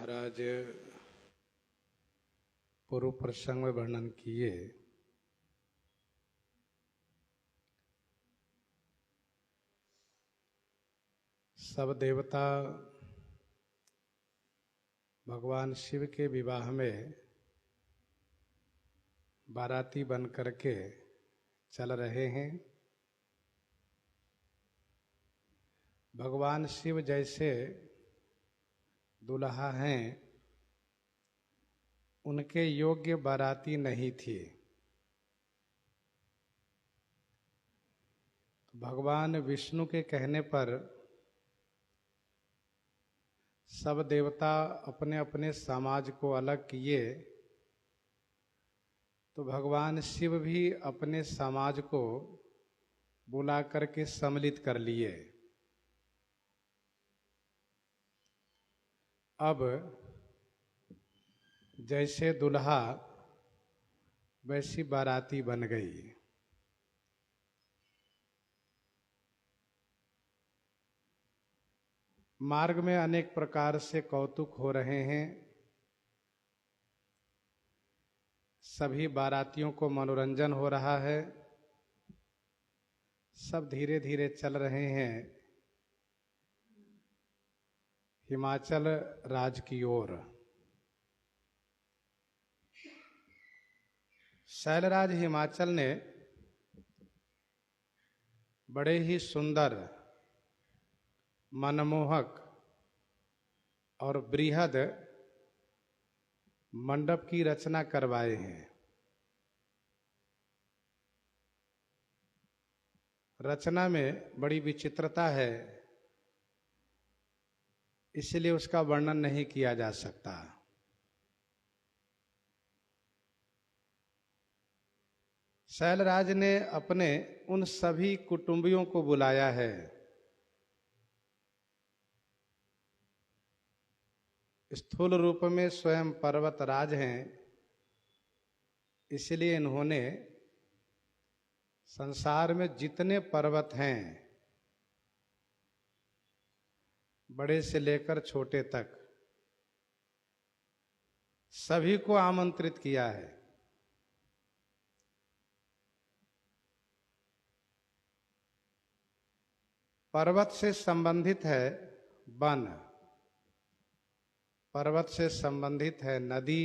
महाराज पूर्व प्रसंग में वर्णन किए सब देवता भगवान शिव के विवाह में बाराती बन करके चल रहे हैं। भगवान शिव जैसे दुल्हा हैं उनके योग्य बाराती नहीं थी। भगवान विष्णु के कहने पर सब देवता अपने अपने समाज को अलग किए तो भगवान शिव भी अपने समाज को बुला करके सम्मिलित कर लिए। अब जैसे दुल्हा वैसी बाराती बन गई। मार्ग में अनेक प्रकार से कौतुक हो रहे हैं। सभी बारातियों को मनोरंजन हो रहा है। सब धीरे धीरे चल रहे हैं हिमाचल राज्य की ओर। शैलराज हिमाचल ने बड़े ही सुंदर, मनमोहक और बृहद मंडप की रचना करवाए हैं। रचना में बड़ी विचित्रता है, इसलिए उसका वर्णन नहीं किया जा सकता। शैलराज ने अपने उन सभी कुटुंबियों को बुलाया है। स्थूल रूप में स्वयं पर्वतराज हैं, इसलिए इन्होंने संसार में जितने पर्वत हैं, बड़े से लेकर छोटे तक, सभी को आमंत्रित किया है। पर्वत से संबंधित है वन, पर्वत से संबंधित है नदी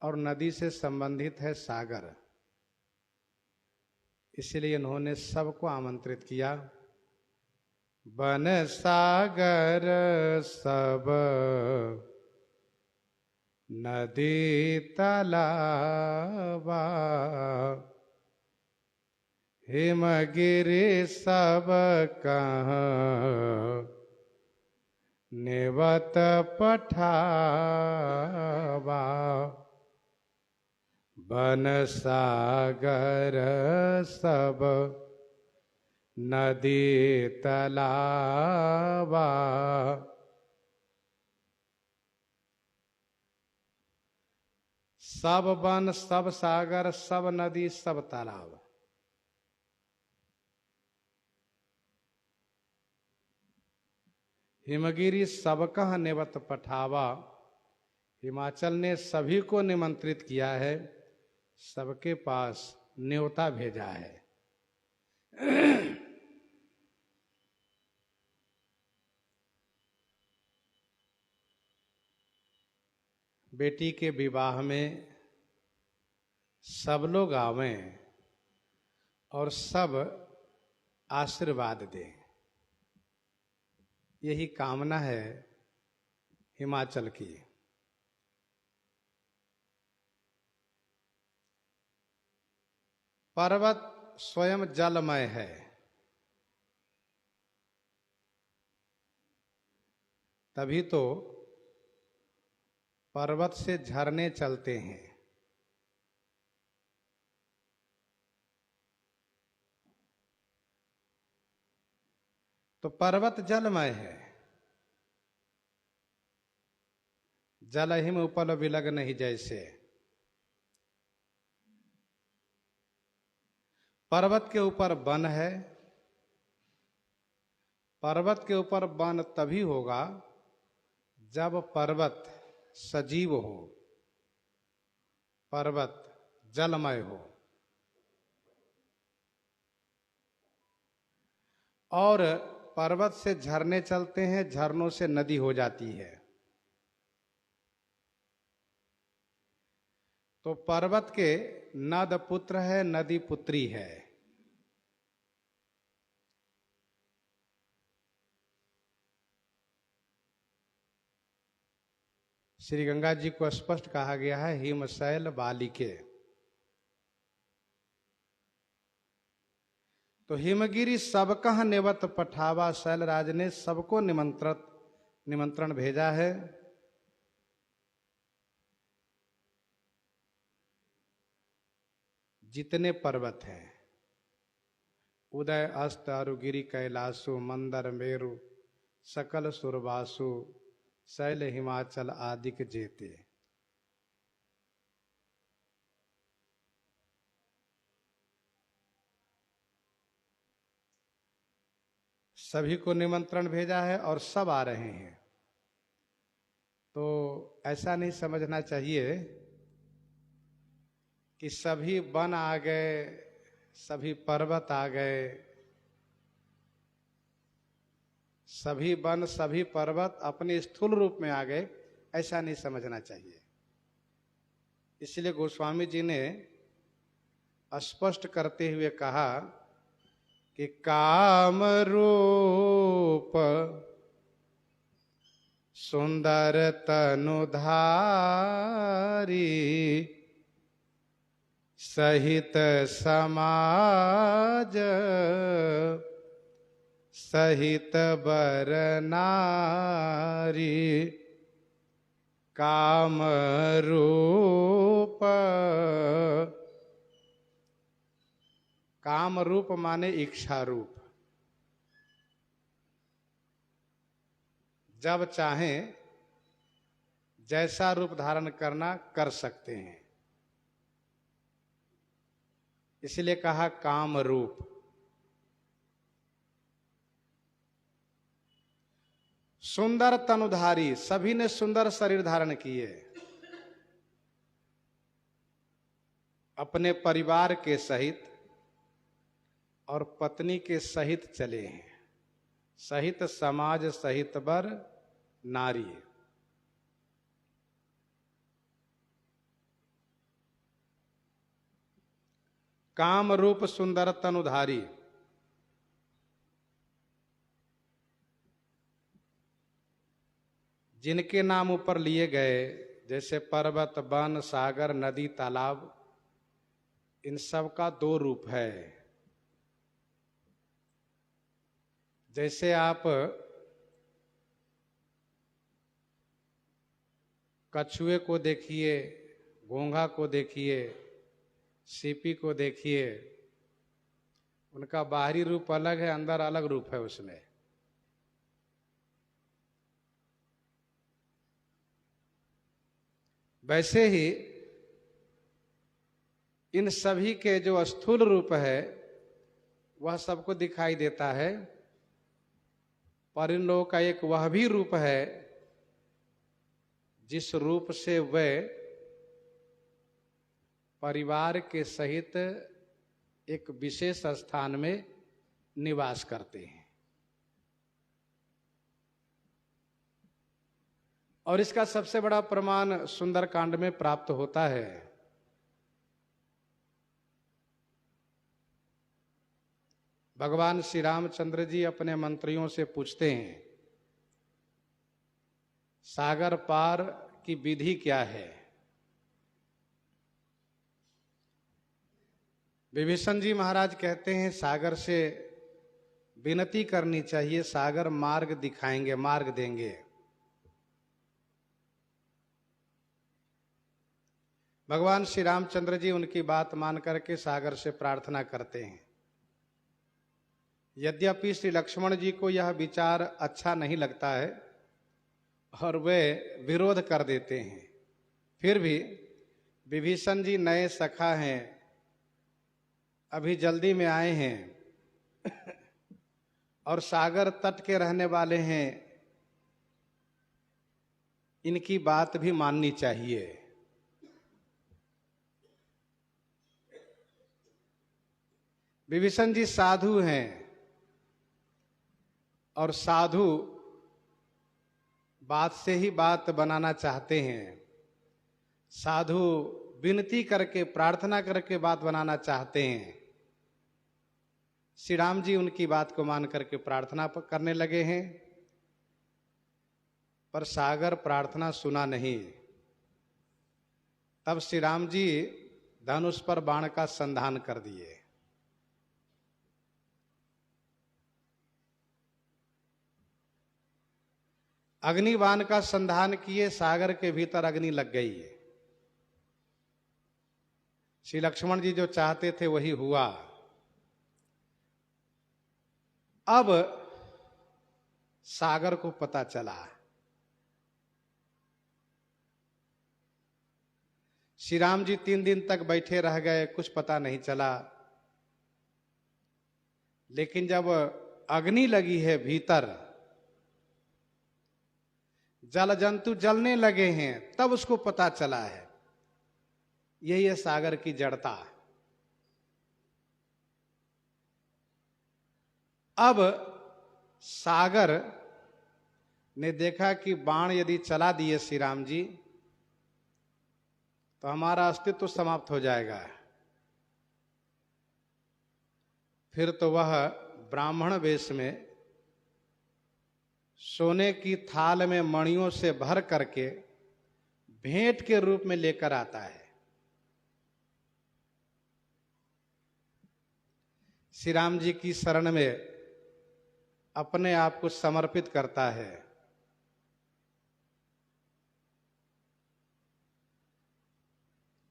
और नदी से संबंधित है सागर। इसलिए इन्होंने सबको आमंत्रित किया। वन सागर सब नदी तालाबा, हिमगिरि सब कहाँ नेवत पठावा। वन सागर सब नदी तालाबा, सब वन सब सागर सब नदी सब तालाब। हिमगिरि सबकह नेवत पठावा, हिमाचल ने सभी को निमंत्रित किया है, सबके पास न्योता भेजा है। बेटी के विवाह में सब लोग आवें और सब आशीर्वाद दें, यही कामना है हिमाचल की। पर्वत स्वयं जलमय है। तभी तो पर्वत से झरने चलते हैं। तो पर्वत जलमय है। जल हिम उपल विलग नहीं जैसे। पर्वत के ऊपर वन है। पर्वत के ऊपर वन तभी होगा जब पर्वत सजीव हो, पर्वत जलमय हो और पर्वत से झरने चलते हैं, झरनों से नदी हो जाती है, तो पर्वत के नद पुत्र है, नदी पुत्री है। श्री गंगा जी को स्पष्ट कहा गया है हिमशैल बालिके। तो हिमगिरी सबकह नेवत पठावा, शैलराज ने सबको निमंत्रण भेजा है। जितने पर्वत हैं, उदय अस्त अरुगिरी कैलासु, मंदर मेरु सकल सुरवासु, शैल हिमाचल आदिक जेते। सभी को निमंत्रण भेजा है और सब आ रहे हैं। तो ऐसा नहीं समझना चाहिए कि सभी वन आ गए, सभी पर्वत आ गए, सभी वन सभी पर्वत अपने स्थूल रूप में आ गए, ऐसा नहीं समझना चाहिए। इसलिए गोस्वामी जी ने स्पष्ट करते हुए कहा कि काम रूप सुंदर तनुधारी, सहित समाज सहित बर नारी, काम रूप। काम रूप माने इच्छा रूप। जब चाहें जैसा रूप धारण करना कर सकते हैं, इसलिए कहा काम रूप। सुंदर तनुधारी, सभी ने सुंदर शरीर धारण किए, अपने परिवार के सहित और पत्नी के सहित चले हैं, सहित समाज सहित बर नारी। काम रूप सुंदर तनुधारी। जिनके नाम ऊपर लिए गए, जैसे पर्वत, वन, सागर, नदी, तालाब, इन सब का दो रूप है। जैसे आप कछुए को देखिए, घोंघा को देखिए, सीपी को देखिए, उनका बाहरी रूप अलग है, अंदर अलग रूप है उसमें। वैसे ही इन सभी के जो स्थूल रूप है वह सबको दिखाई देता है, पर इन लोगों का एक वह भी रूप है जिस रूप से वे परिवार के सहित एक विशेष स्थान में निवास करते हैं। और इसका सबसे बड़ा प्रमाण सुंदरकांड में प्राप्त होता है। भगवान श्री रामचंद्र जी अपने मंत्रियों से पूछते हैं, सागर पार की विधि क्या है? विभीषण जी महाराज कहते हैं, सागर से विनती करनी चाहिए, सागर मार्ग दिखाएंगे, मार्ग देंगे। भगवान श्री रामचंद्र जी उनकी बात मान करके सागर से प्रार्थना करते हैं। यद्यपि श्री लक्ष्मण जी को यह विचार अच्छा नहीं लगता है और वे विरोध कर देते हैं, फिर भी विभीषण जी नए सखा हैं, अभी जल्दी में आए हैं और सागर तट के रहने वाले हैं, इनकी बात भी माननी चाहिए। विभीषण जी साधु हैं और साधु बात से ही बात बनाना चाहते हैं। साधु विनती करके, प्रार्थना करके बात बनाना चाहते हैं। श्री राम जी उनकी बात को मान करके प्रार्थना करने लगे हैं, पर सागर प्रार्थना सुना नहीं। तब श्री राम जी धनुष पर बाण का संधान कर दिए। अग्निबाण का संधान किए, सागर के भीतर अग्नि लग गई है। श्री लक्ष्मण जी जो चाहते थे वही हुआ। अब सागर को पता चला। श्री राम जी 3 दिन तक बैठे रह गए, कुछ पता नहीं चला। लेकिन जब अग्नि लगी है भीतर, जल जंतु जलने लगे हैं, तब उसको पता चला है। यही है सागर की जड़ता। अब सागर ने देखा कि बाण यदि चला दिए श्री राम जी तो हमारा अस्तित्व समाप्त हो जाएगा। फिर तो वह ब्राह्मण वेश में सोने की थाल में मणियों से भर करके भेंट के रूप में लेकर आता है। श्री राम जी की शरण में अपने आप को समर्पित करता है।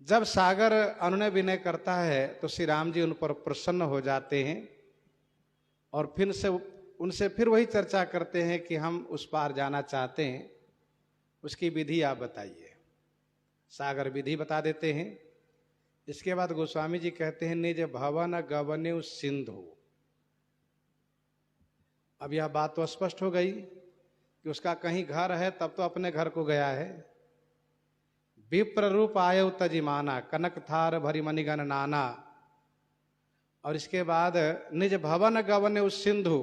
जब सागर अनुनय विनय करता है तो श्री राम जी उन पर प्रसन्न हो जाते हैं और फिर से उनसे फिर वही चर्चा करते हैं कि हम उस पार जाना चाहते हैं, उसकी विधि आप बताइए। सागर विधि बता देते हैं। इसके बाद गोस्वामी जी कहते हैं, निज भवन गवन्यु सिंधु। अब यह बात तो स्पष्ट हो गई कि उसका कहीं घर है, तब तो अपने घर को गया है। विप्र रूप आयु तजिमाना, कनक थार भरी मणिगण नाना। और इसके बाद निज भवन गवन्यु सिंधु,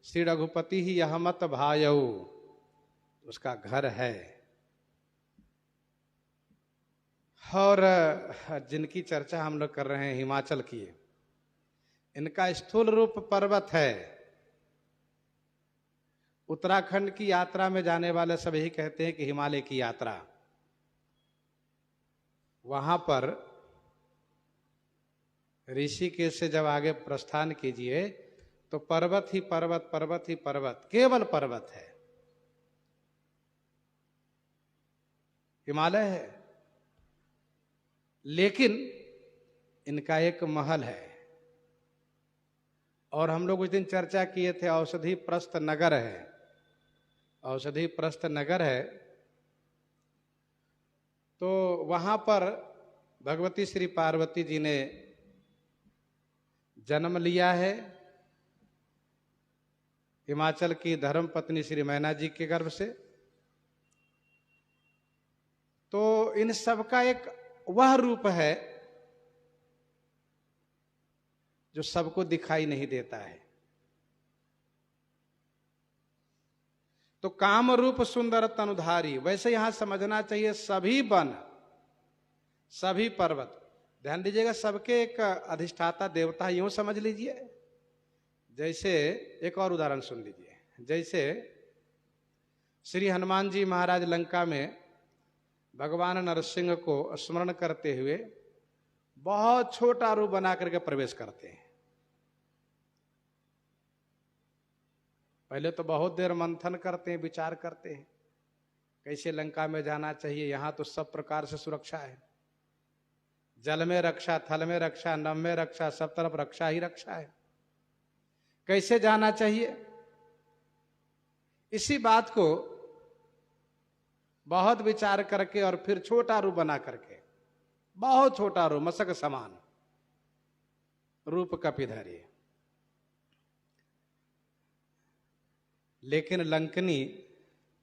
श्री रघुपति ही यह मत भायऊ। उसका घर है। और जिनकी चर्चा हम लोग कर रहे हैं हिमाचल की, इनका स्थूल रूप पर्वत है। उत्तराखंड की यात्रा में जाने वाले सभी कहते हैं कि हिमालय की यात्रा, वहां पर ऋषिकेश से जब आगे प्रस्थान कीजिए तो पर्वत ही पर्वत, पर्वत ही पर्वत, केवल पर्वत है। हिमालय है, लेकिन इनका एक महल है। और हम लोग उस दिन चर्चा किए थे, औषधि प्रस्थ नगर है। औषधि प्रस्थ नगर है, तो वहां पर भगवती श्री पार्वती जी ने जन्म लिया है। हिमाचल की धर्म पत्नी श्री मैना जी के गर्भ से। तो इन सब का एक वह रूप है जो सबको दिखाई नहीं देता है। तो काम रूप सुंदर तनुधारी, वैसे यहां समझना चाहिए सभी वन, सभी पर्वत। ध्यान दीजिएगा, सबके एक अधिष्ठाता देवता, यूं समझ लीजिए। जैसे एक और उदाहरण सुन लीजिए। जैसे श्री हनुमान जी महाराज लंका में भगवान नरसिंह को स्मरण करते हुए बहुत छोटा रूप बना करके प्रवेश करते हैं। पहले तो बहुत देर मंथन करते हैं, विचार करते हैं कैसे लंका में जाना चाहिए। यहां तो सब प्रकार से सुरक्षा है, जल में रक्षा, थल में रक्षा, नभ में रक्षा, सब तरफ रक्षा ही रक्षा है। कैसे जाना चाहिए, इसी बात को बहुत विचार करके और फिर छोटा रूप बना करके, बहुत छोटा रूप, मशक समान रूप कपिधरी। लेकिन लंकनी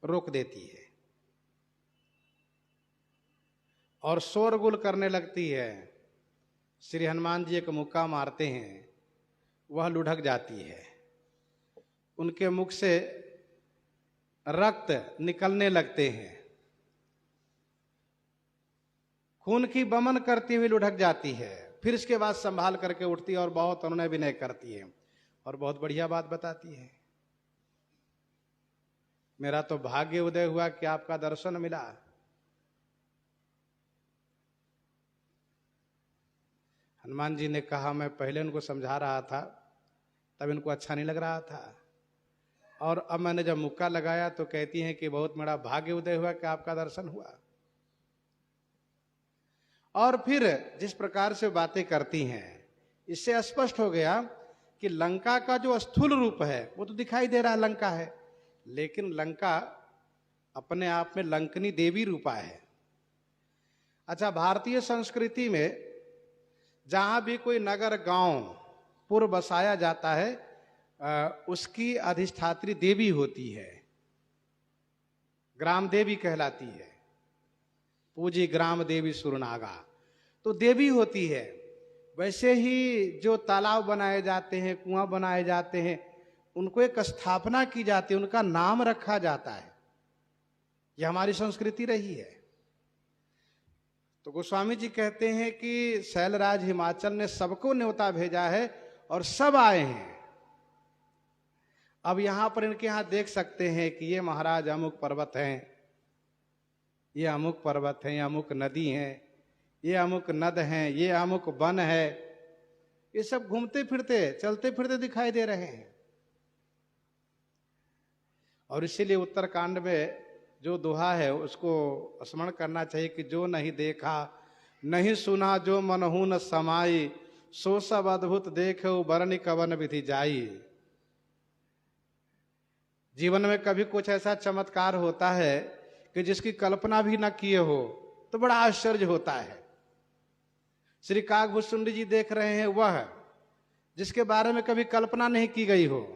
रोक देती है। और शोरगुल करने लगती है। श्री हनुमान जी एक मुक्का मारते हैं, वह लुढ़क जाती है, उनके मुख से रक्त निकलने लगते हैं, खून की बमन करती हुई लुढ़क जाती है। फिर इसके बाद संभाल करके उठती है और बहुत अनुनय विनय करती है और बहुत बढ़िया बात बताती है, मेरा तो भाग्य उदय हुआ कि आपका दर्शन मिला। हनुमान जी ने कहा, मैं पहले उनको समझा रहा था तब इनको अच्छा नहीं लग रहा था, और अब मैंने जब मुक्का लगाया तो कहती हैं कि बहुत बड़ा भाग्य उदय हुआ कि आपका दर्शन हुआ। और फिर जिस प्रकार से बातें करती हैं, इससे स्पष्ट हो गया कि लंका का जो स्थूल रूप है वो तो दिखाई दे रहा है, लंका है, लेकिन लंका अपने आप में लंकनी देवी रूपा है। अच्छा, भारतीय संस्कृति में जहां भी कोई नगर गांव पुर बसाया जाता है, उसकी अधिष्ठात्री देवी होती है, ग्राम देवी कहलाती है, पूजी ग्राम देवी सुरनागा, तो देवी होती है। वैसे ही जो तालाब बनाए जाते हैं, कुआं बनाए जाते हैं, उनको एक स्थापना की जाती है, उनका नाम रखा जाता है। यह हमारी संस्कृति रही है। तो गोस्वामी जी कहते हैं कि शैलराज हिमाचल ने सबको न्योता भेजा है और सब आए हैं। अब यहां पर इनके यहां देख सकते हैं कि ये महाराज अमुक पर्वत हैं, ये अमुक पर्वत हैं, ये अमुक नदी हैं, ये अमुक नद हैं, ये अमुक वन है, ये सब घूमते फिरते चलते फिरते दिखाई दे रहे हैं। और इसीलिए उत्तरकांड में जो दोहा है उसको स्मरण करना चाहिए कि जो नहीं देखा नहीं सुना जो मनहु न समाई, सो सब अद्भुत देखे बरनि कवन विधि जाई। जीवन में कभी कुछ ऐसा चमत्कार होता है कि जिसकी कल्पना भी न किए हो तो बड़ा आश्चर्य होता है। श्री काकभूषुंडी जी देख रहे हैं वह जिसके बारे में कभी कल्पना नहीं की गई हो।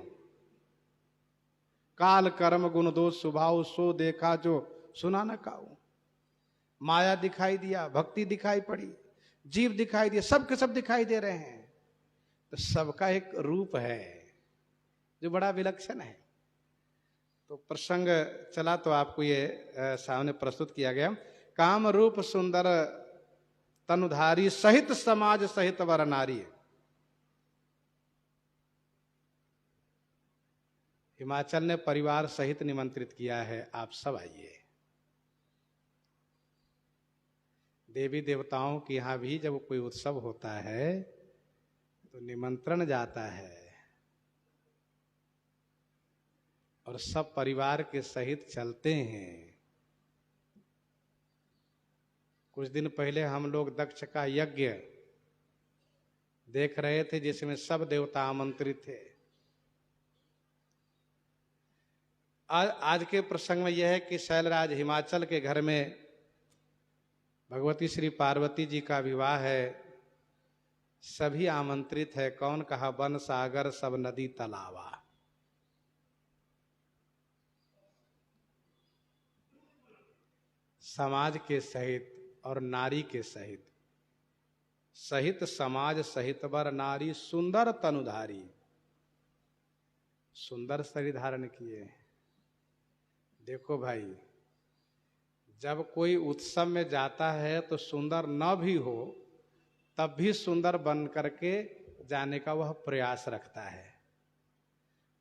काल कर्म गुण दोष स्वभाव सो देखा जो सुना न काऊ। माया दिखाई दिया, भक्ति दिखाई पड़ी, जीव दिखाई दिया, सब के सब दिखाई दे रहे हैं। तो सबका एक रूप है जो बड़ा विलक्षण है। तो प्रसंग चला तो आपको ये सामने प्रस्तुत किया गया। काम रूप सुंदर तनुधारी सहित समाज सहित वर नारी। हिमाचल ने परिवार सहित निमंत्रित किया है, आप सब आइए। देवी देवताओं के यहाँ भी जब कोई उत्सव होता है तो निमंत्रण जाता है और सब परिवार के सहित चलते हैं। कुछ दिन पहले हम लोग दक्ष का यज्ञ देख रहे थे जिसमें सब देवता आमंत्रित थे। आज के प्रसंग में यह है कि शैलराज हिमाचल के घर में भगवती श्री पार्वती जी का विवाह है, सभी आमंत्रित है। कौन कहा वन सागर सब नदी तालाबा। समाज के सहित और नारी के सहित, सहित समाज सहित वर नारी सुंदर तनुधारी, सुंदर शरीर धारण किए। देखो भाई, जब कोई उत्सव में जाता है तो सुंदर न भी हो तब भी सुंदर बन करके जाने का वह प्रयास रखता है।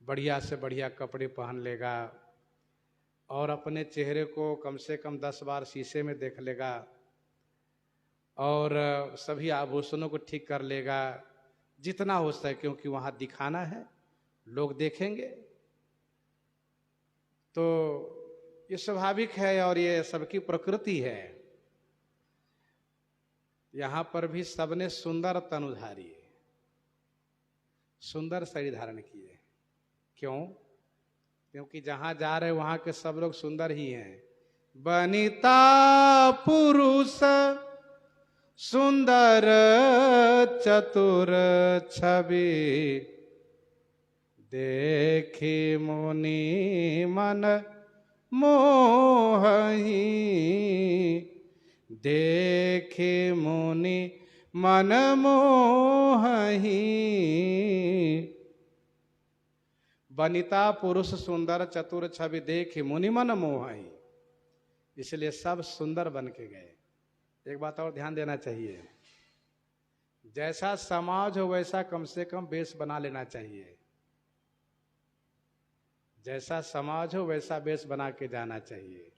बढ़िया से बढ़िया कपड़े पहन लेगा और अपने चेहरे को कम से कम 10 बार शीशे में देख लेगा और सभी आभूषणों को ठीक कर लेगा जितना हो सके, क्योंकि वहां दिखाना है, लोग देखेंगे। तो ये स्वाभाविक है और ये सबकी प्रकृति है। यहां पर भी सबने सुंदर तनुधारी, सुंदर शरीर धारण किए। क्यों? क्योंकि जहां जा रहे वहां के सब लोग सुंदर ही हैं। बनिता पुरुष सुंदर चतुर छवि, देखी मुनि मन मोहहि, देखे मुनि मन मोहहि। वनिता पुरुष सुंदर चतुर छवि देखे मुनि मन मोहहि, इसलिए सब सुंदर बन के गए। एक बात और ध्यान देना चाहिए, जैसा समाज हो वैसा कम से कम वेश बना लेना चाहिए। जैसा समाज हो वैसा वेश बना के जाना चाहिए।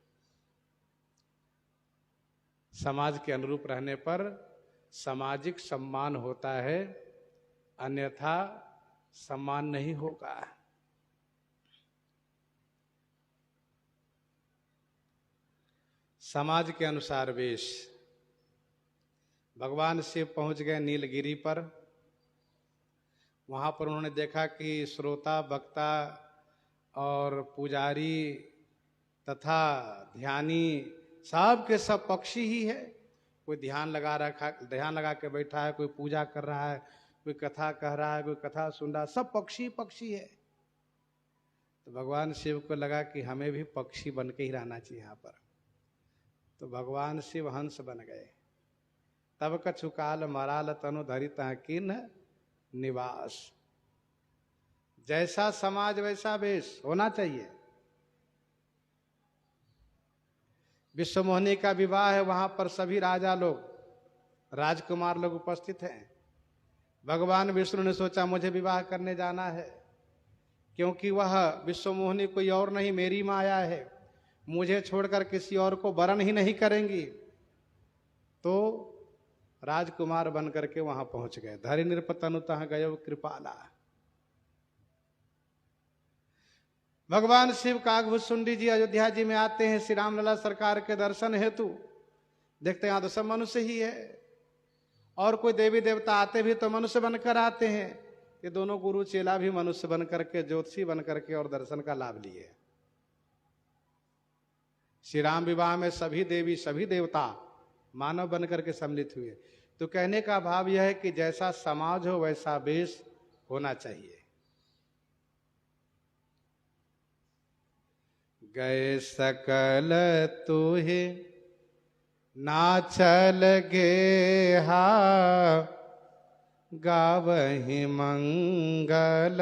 समाज के अनुरूप रहने पर सामाजिक सम्मान होता है, अन्यथा सम्मान नहीं होगा। समाज के अनुसार वेश। भगवान शिव पहुंच गए नीलगिरी पर। वहां पर उन्होंने देखा कि श्रोता, वक्ता और पुजारी तथा ध्यानी सब के सब पक्षी ही है। कोई ध्यान लगा के बैठा है, कोई पूजा कर रहा है, कोई कथा कह रहा है, कोई कथा सुन रहा है, सब पक्षी पक्षी है। तो भगवान शिव को लगा कि हमें भी पक्षी बन के ही रहना चाहिए यहाँ पर। तो भगवान शिव हंस बन गए। तब कछु काल मराल तनु धरि किन निवास। जैसा समाज वैसा वेश होना चाहिए। विश्वमोहिनी का विवाह है, वहां पर सभी राजा लोग, राजकुमार लोग उपस्थित हैं। भगवान विष्णु ने सोचा मुझे विवाह करने जाना है, क्योंकि वह विश्वमोहिनी कोई और नहीं, मेरी माया है, मुझे छोड़कर किसी और को वरण ही नहीं करेंगी। तो राजकुमार बन करके वहां पहुंच गए। धरि नृपतनु तह गयो कृपाला। भगवान शिव कागभुजसुंडी जी अयोध्या जी में आते हैं श्री रामलला सरकार के दर्शन हेतु। देखते हैं यहाँ तो सब मनुष्य ही है, और कोई देवी देवता आते भी तो मनुष्य बनकर आते हैं। ये दोनों गुरु चेला भी मनुष्य बन करके, ज्योतिषी बन करके और दर्शन का लाभ लिए। श्री राम विवाह में सभी देवी सभी देवता मानव बन करके सम्मिलित हुए। तो कहने का भाव यह है कि जैसा समाज हो वैसा वेश होना चाहिए। गए सकल तुहे नाचल गेहा, गावहि मंगल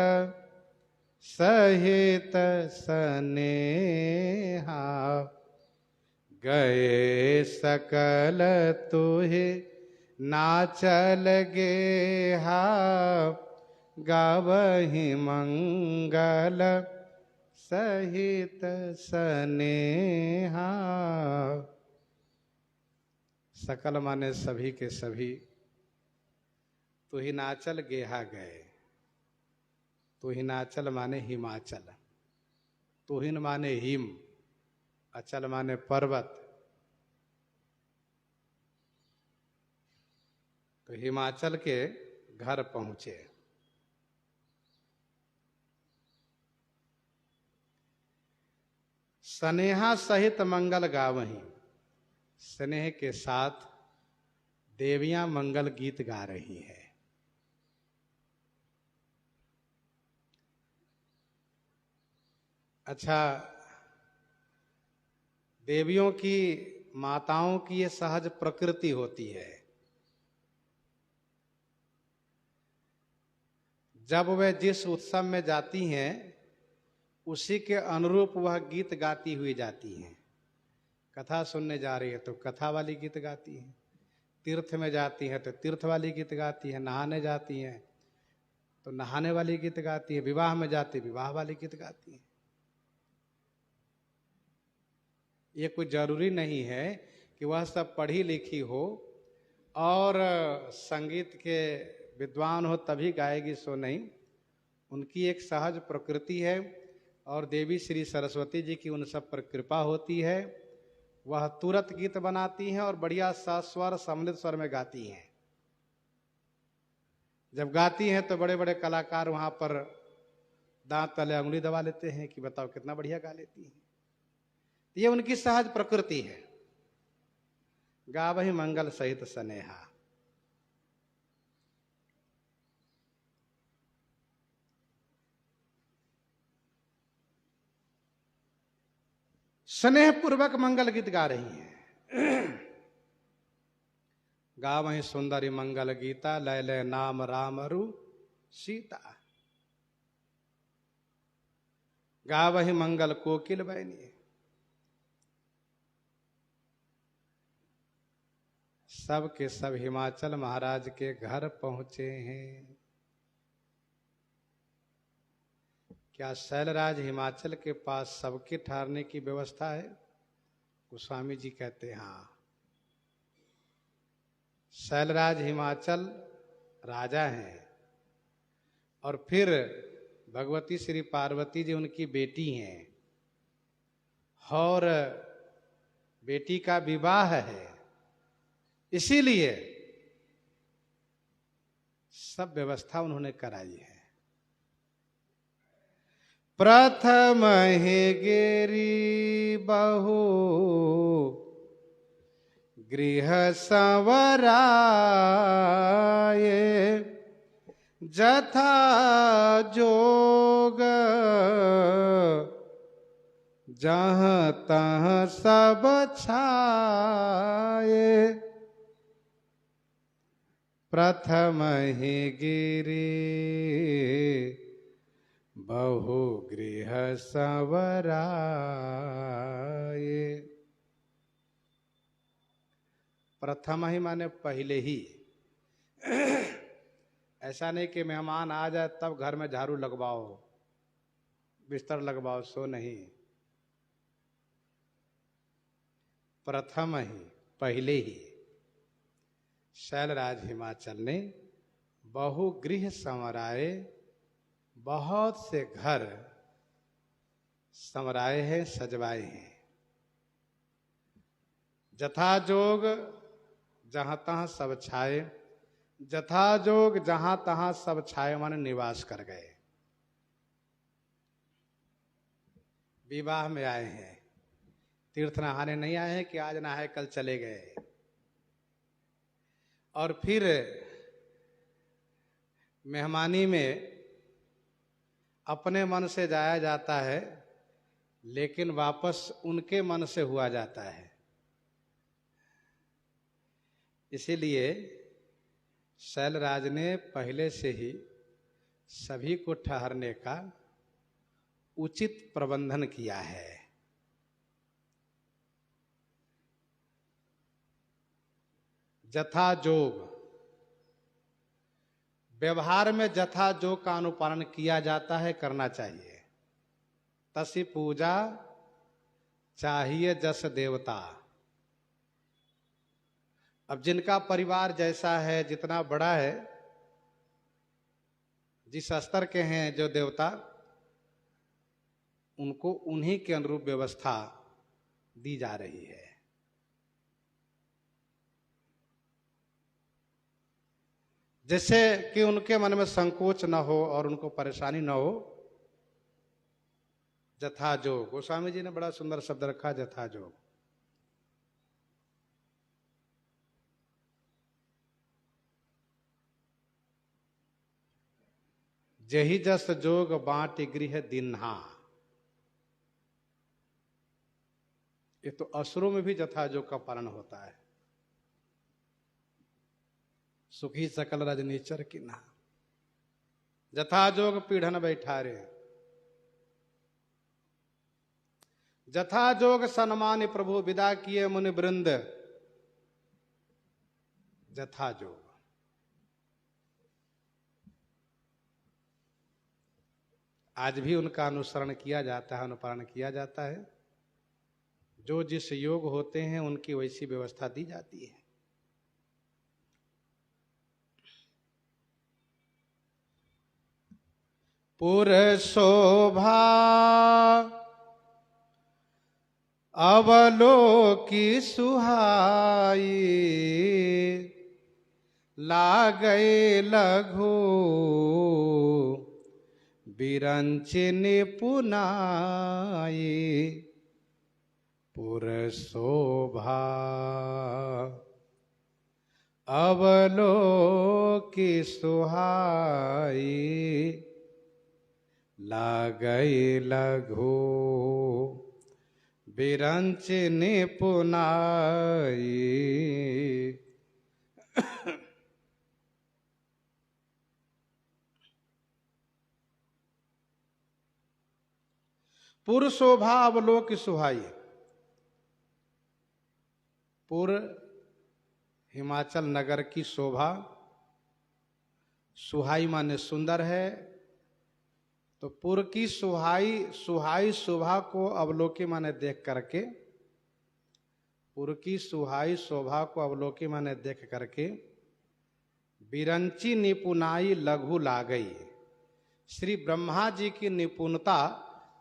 सहित सनेहा। गए सकल तुहे नाचल गेहा, गावहि मंगल सहित सनेहा। सकल माने सभी के सभी। तू हिमाचल गेहा गए। तू हिमाचल माने हिमाचल। तुहिन माने हिम, अचल माने पर्वत। तो हिमाचल के घर पहुंचे। स्नेहा सहित मंगल गावहीं। स्नेह के साथ देवियां मंगल गीत गा रही हैं। अच्छा, देवियों की, माताओं की ये सहज प्रकृति होती है। जब वे जिस उत्सव में जाती हैं उसी के अनुरूप वह गीत गाती हुई जाती हैं। कथा सुनने जा रही है तो कथा वाली गीत गाती हैं, तीर्थ में जाती हैं तो तीर्थ वाली गीत गाती हैं, नहाने जाती हैं तो नहाने वाली गीत गाती है, विवाह में जाती विवाह वाली गीत गाती हैं। ये कोई जरूरी नहीं है कि वह सब पढ़ी लिखी हो और संगीत के विद्वान हो तभी गाएगी, सो नहीं। उनकी एक सहज प्रकृति है और देवी श्री सरस्वती जी की उन सब पर कृपा होती है। वह तुरंत गीत बनाती हैं और बढ़िया सस्वर सम्मिलित स्वर में गाती हैं। जब गाती हैं तो बड़े बड़े कलाकार वहां पर दांत तले अंगुली दबा लेते हैं कि बताओ कितना बढ़िया गा लेती हैं। ये उनकी सहज प्रकृति है। गावहि मंगल सहित स्नेहा। स्नेह पूर्वक मंगल गीत गा रही हैं। गावहि सुंदरी मंगल गीता, लय लय नाम राम अरु सीता। गावहि मंगल कोकिल बैनी। सब के सब हिमाचल महाराज के घर पहुंचे हैं। क्या शैलराज हिमाचल के पास सबके ठहरने की व्यवस्था है? गोस्वामी जी कहते हैं हाँ। शैलराज हिमाचल राजा हैं और फिर भगवती श्री पार्वती जी उनकी बेटी हैं और बेटी का विवाह है, इसीलिए सब व्यवस्था उन्होंने कराई है। प्रथम ही गिरी बहु गृह संवराये, जथा जोग जहाँ तहाँ सब छाये। प्रथम ही गिरी बहु गृह संवराये। प्रथम ही माने पहले ही। ऐसा नहीं कि मेहमान आ जाए तब घर में झाड़ू लगवाओ, बिस्तर लगवाओ, सो नहीं। प्रथम ही, पहले ही शैलराज हिमाचल ने बहुगृह संवराए, बहुत से घर संवराए हैं, सजवाए हैं। जथा जोग जहां तहां सब छाए, जथा जोग जहां तहां सब छाए माने निवास कर गए। विवाह में आए हैं, तीर्थ नहाने नहीं आए हैं कि आज नहाए कल चले गए। और फिर मेहमानी में अपने मन से जाया जाता है, लेकिन वापस उनके मन से हुआ जाता है। इसीलिए शैलराज ने पहले से ही सभी को ठहरने का उचित प्रबंधन किया है। जथा जोग, व्यवहार में जथा जोग का अनुपालन किया जाता है, करना चाहिए। तसी पूजा चाहिए जस देवता। अब जिनका परिवार जैसा है, जितना बड़ा है, जिस स्तर के हैं जो देवता, उनको उन्हीं के अनुरूप व्यवस्था दी जा रही है। जैसे कि उनके मन में संकोच न हो और उनको परेशानी न हो। जथा जोग, गोस्वामी जी ने बड़ा सुंदर शब्द रखा, जथा जोग। जही जस जोग बांट गृह दिन्हा। ये तो असुरों में भी जथा जोग का पालन होता है। सुखी सकल रजनीचर किन्हा, जथा जोग पीढ़न बैठारे। जथा जोग सन्मान प्रभु विदा किए मुनि वृंद। जथा जोग आज भी उनका अनुसरण किया जाता है, अनुपालन किया जाता है। जो जिस योग होते हैं उनकी वैसी व्यवस्था दी जाती है। पुर शोभा अवलोकी सुहाई, लागै लघु बिरंच निपुनाई। पुर शोभा अवलोकी सुहाई, लागै लघु बिरंच निपुनाई। पुर शोभा अवलोक सुहाई। पुर हिमाचल नगर की शोभा, सुहाई माने सुंदर है। तो पुर की सुहाई शोभा को अवलोकी माने देख करके, पुर की सुहाई शोभा को अवलोकी माने देख करके, बिरंची निपुणाई लघु लागई। श्री ब्रह्मा जी की निपुणता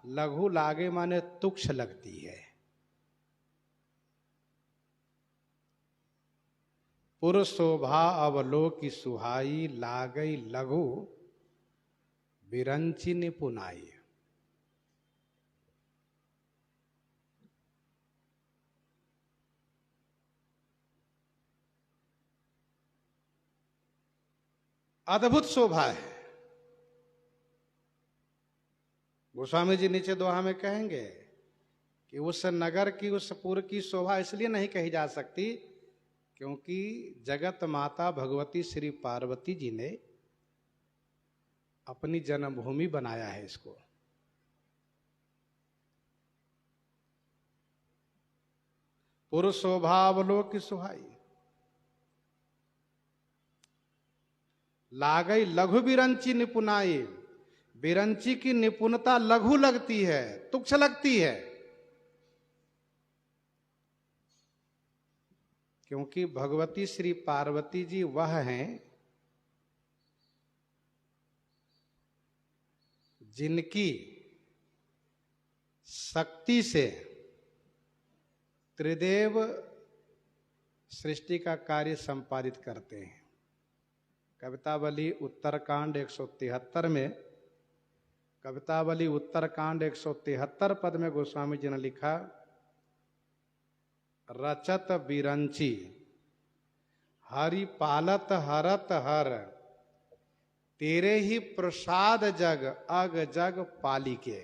लघु लागे माने तुच्छ लगती है। पुर शोभा अवलोकी सुहाई, लागई लघु बिरंची निपुणाई। अद्भुत शोभा है। गोस्वामी जी नीचे दोहा में कहेंगे कि उस नगर की, उस पुर की शोभा इसलिए नहीं कही जा सकती क्योंकि जगत माता भगवती श्री पार्वती जी ने अपनी जन्मभूमि बनाया है इसको। पुर शोभा अवलोक सुहाई, लागई लघु बिरंची निपुणाई। बिरंची की निपुणता लघु लगती है, तुच्छ लगती है, क्योंकि भगवती श्री पार्वती जी वह हैं जिनकी शक्ति से त्रिदेव सृष्टि का कार्य संपादित करते हैं। कवितावली उत्तरकांड 173 में, कवितावली उत्तरकांड 173 पद में गोस्वामी जी ने लिखा, रचत बिरंची हरि पालत हरत हर, तेरे ही प्रसाद जग अग जग पालिके।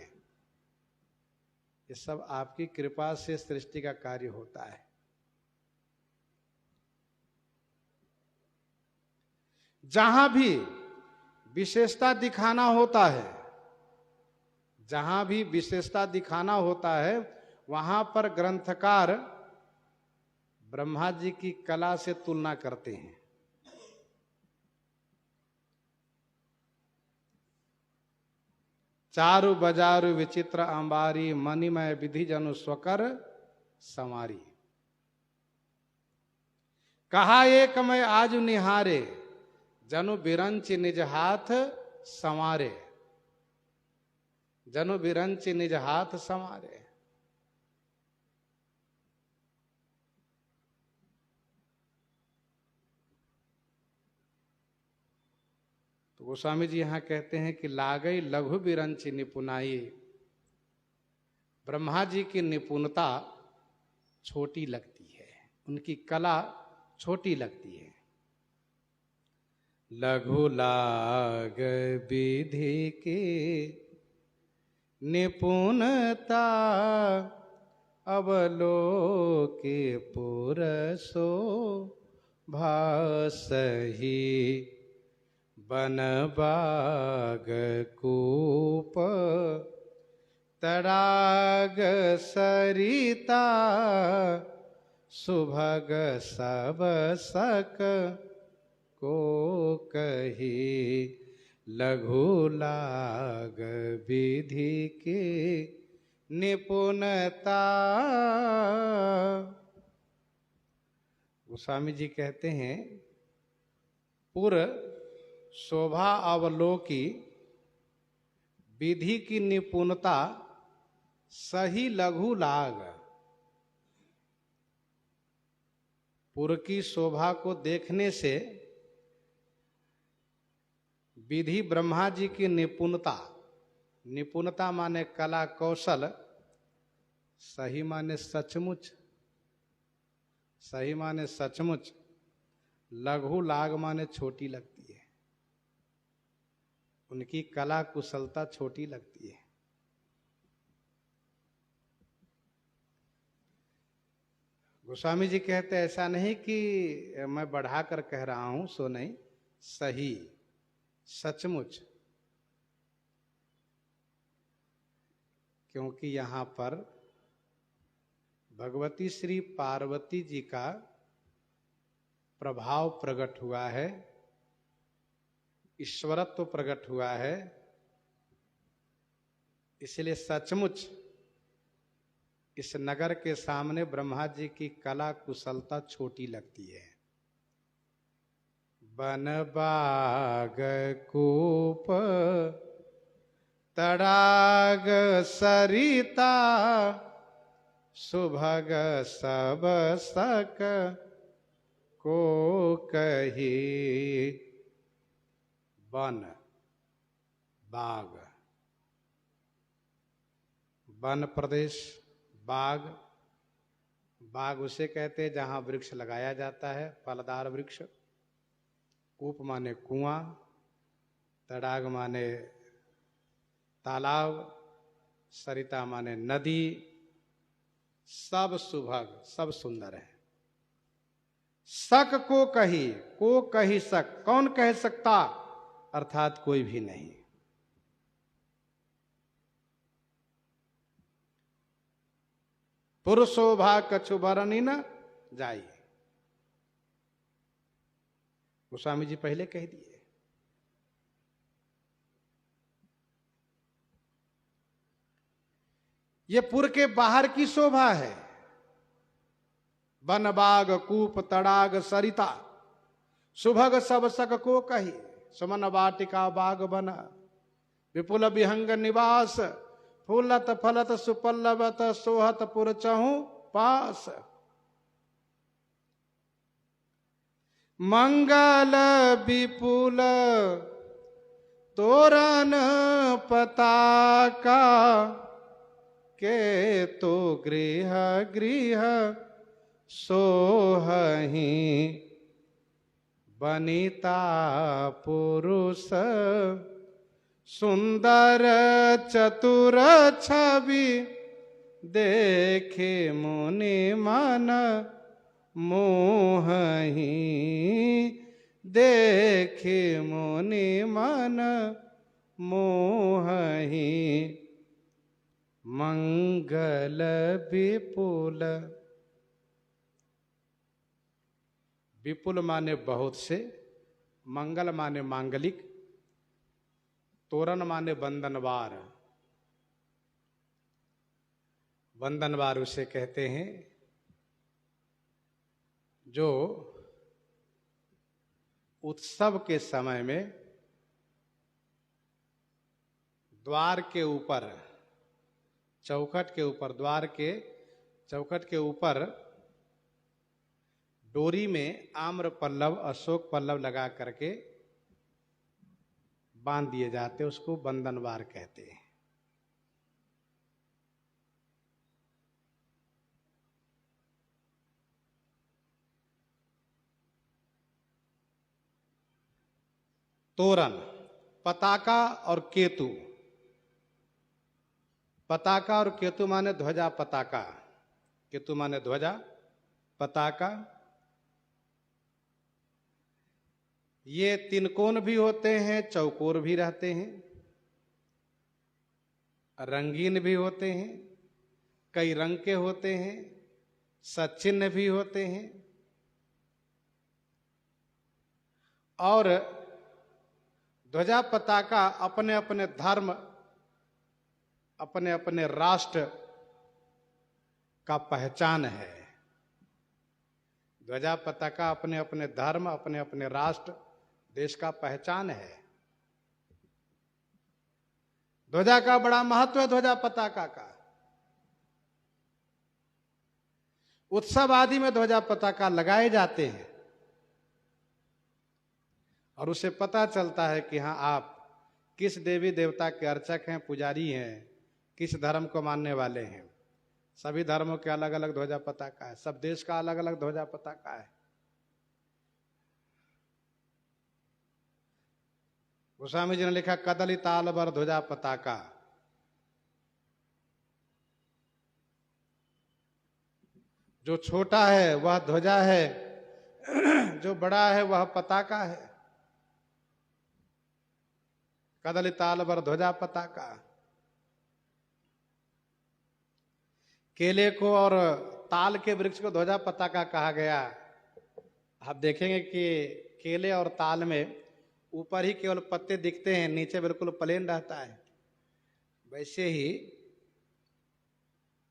ये सब आपकी कृपा से सृष्टि का कार्य होता है। जहां भी विशेषता दिखाना होता है, जहां भी विशेषता दिखाना होता है, वहां पर ग्रंथकार ब्रह्मा जी की कला से तुलना करते हैं। चारु बजारु विचित्र अंबारी, मणिमय विधि जनु स्वकर समारी। कहा एक मैं आज निहारे, जनु बिरंच निज हाथ संवारे। जनु बिरंच निज हाथ संवारे। तो गोस्वामी जी यहां कहते हैं कि लागई लघु बिरंच निपुणाई। ब्रह्मा जी की निपुणता छोटी लगती है, उनकी कला छोटी लगती है। लघु लाग विधि की निपुणता, अवलोके पुरसो भासही। बन बाग कूप तड़ाग सरिता, सुभग सब सक को कही। लघु लाग विधि की निपुणता। गोस्वामी जी कहते हैं, पुर शोभा अवलोकी, विधि की निपुणता सही लघु लाग। पुर की शोभा को देखने से विधि ब्रह्मा जी की निपुणता, निपुणता माने कला कौशल, सही माने सचमुच, सही माने सचमुच, लघु लाग माने छोटी लगती है। उनकी कला कुशलता छोटी लगती है। गोस्वामी जी कहते ऐसा नहीं कि मैं बढ़ाकर कह रहा हूं, सो नहीं, सही सचमुच। क्योंकि यहाँ पर भगवती श्री पार्वती जी का प्रभाव प्रकट हुआ है, ईश्वरत्व प्रकट हुआ है। इसलिए सचमुच इस नगर के सामने ब्रह्मा जी की कला कुशलता छोटी लगती है। बन बाग कूप तड़ाग सरिता सुभग सब सक को कही। वन बाग, वन प्रदेश, बाग, बाग उसे कहते हैं जहाँ वृक्ष लगाया जाता है, फलदार वृक्ष। कूप माने कुआं, तड़ाग माने तालाब, सरिता माने नदी। सब सुभग, सब सुंदर है। सक को कही, को कही सक, कौन कह सकता, अर्थात कोई भी नहीं। पुरुषोभा कछु बरनी न जाई, गोस्वामी जी पहले कह दिए। ये पुर के बाहर की शोभा है। वन बाग कूप तड़ाग सरिता सुभग सब सक को कही। सुमन वाटिका बाग बन विपुल विहंग निवास फूलत फलत सुपल्लवत सोहत पुर चहु पास। मंगल विपुल तोरण पताका के तो गृह गृह सोहहि बनिता पुरुष सुंदर चतुर छवि देखे मुनि मन मोहहि। देखे मुनि मन मोहहि। मंगल विपुल, विपुल माने बहुत से, मंगल माने मांगलिक, तोरण माने बंधनवार। बंधनवार उसे कहते हैं जो उत्सव के समय में द्वार के ऊपर, चौखट के ऊपर, द्वार के चौखट के ऊपर डोरी में आम्र पल्लव, अशोक पल्लव लगा करके बांध दिए जाते, उसको बंधनवार कहते हैं। तोरण, पताका और केतु। पताका और केतु माने ध्वजा पताका। केतु माने ध्वजा, पताका। ये तिनकोण भी होते हैं, चौकोर भी रहते हैं, रंगीन भी होते हैं, कई रंग के होते हैं, सचिन्ह भी होते हैं। और ध्वजा पताका अपने अपने धर्म, अपने अपने राष्ट्र का पहचान है। ध्वजा पताका अपने अपने धर्म, अपने अपने राष्ट्र, देश का पहचान है। ध्वजा का बड़ा महत्व है। ध्वजा पताका का उत्सव आदि में ध्वजा पताका लगाए जाते हैं और उससे पता चलता है कि हाँ, आप किस देवी देवता के अर्चक हैं, पुजारी हैं, किस धर्म को मानने वाले हैं। सभी धर्मों के अलग अलग ध्वजा पताका है, सब देश का अलग अलग ध्वजा पताका है। गोस्वामी जी ने लिखा कदली ताल बर ध्वजा पताका। जो छोटा है वह ध्वजा है, जो बड़ा है वह पताका है। कदली ताल बर ध्वजा पताका। केले को और ताल के वृक्ष को ध्वजा पताका कहा गया। आप देखेंगे कि केले और ताल में ऊपर ही केवल पत्ते दिखते हैं, नीचे बिल्कुल प्लेन रहता है। वैसे ही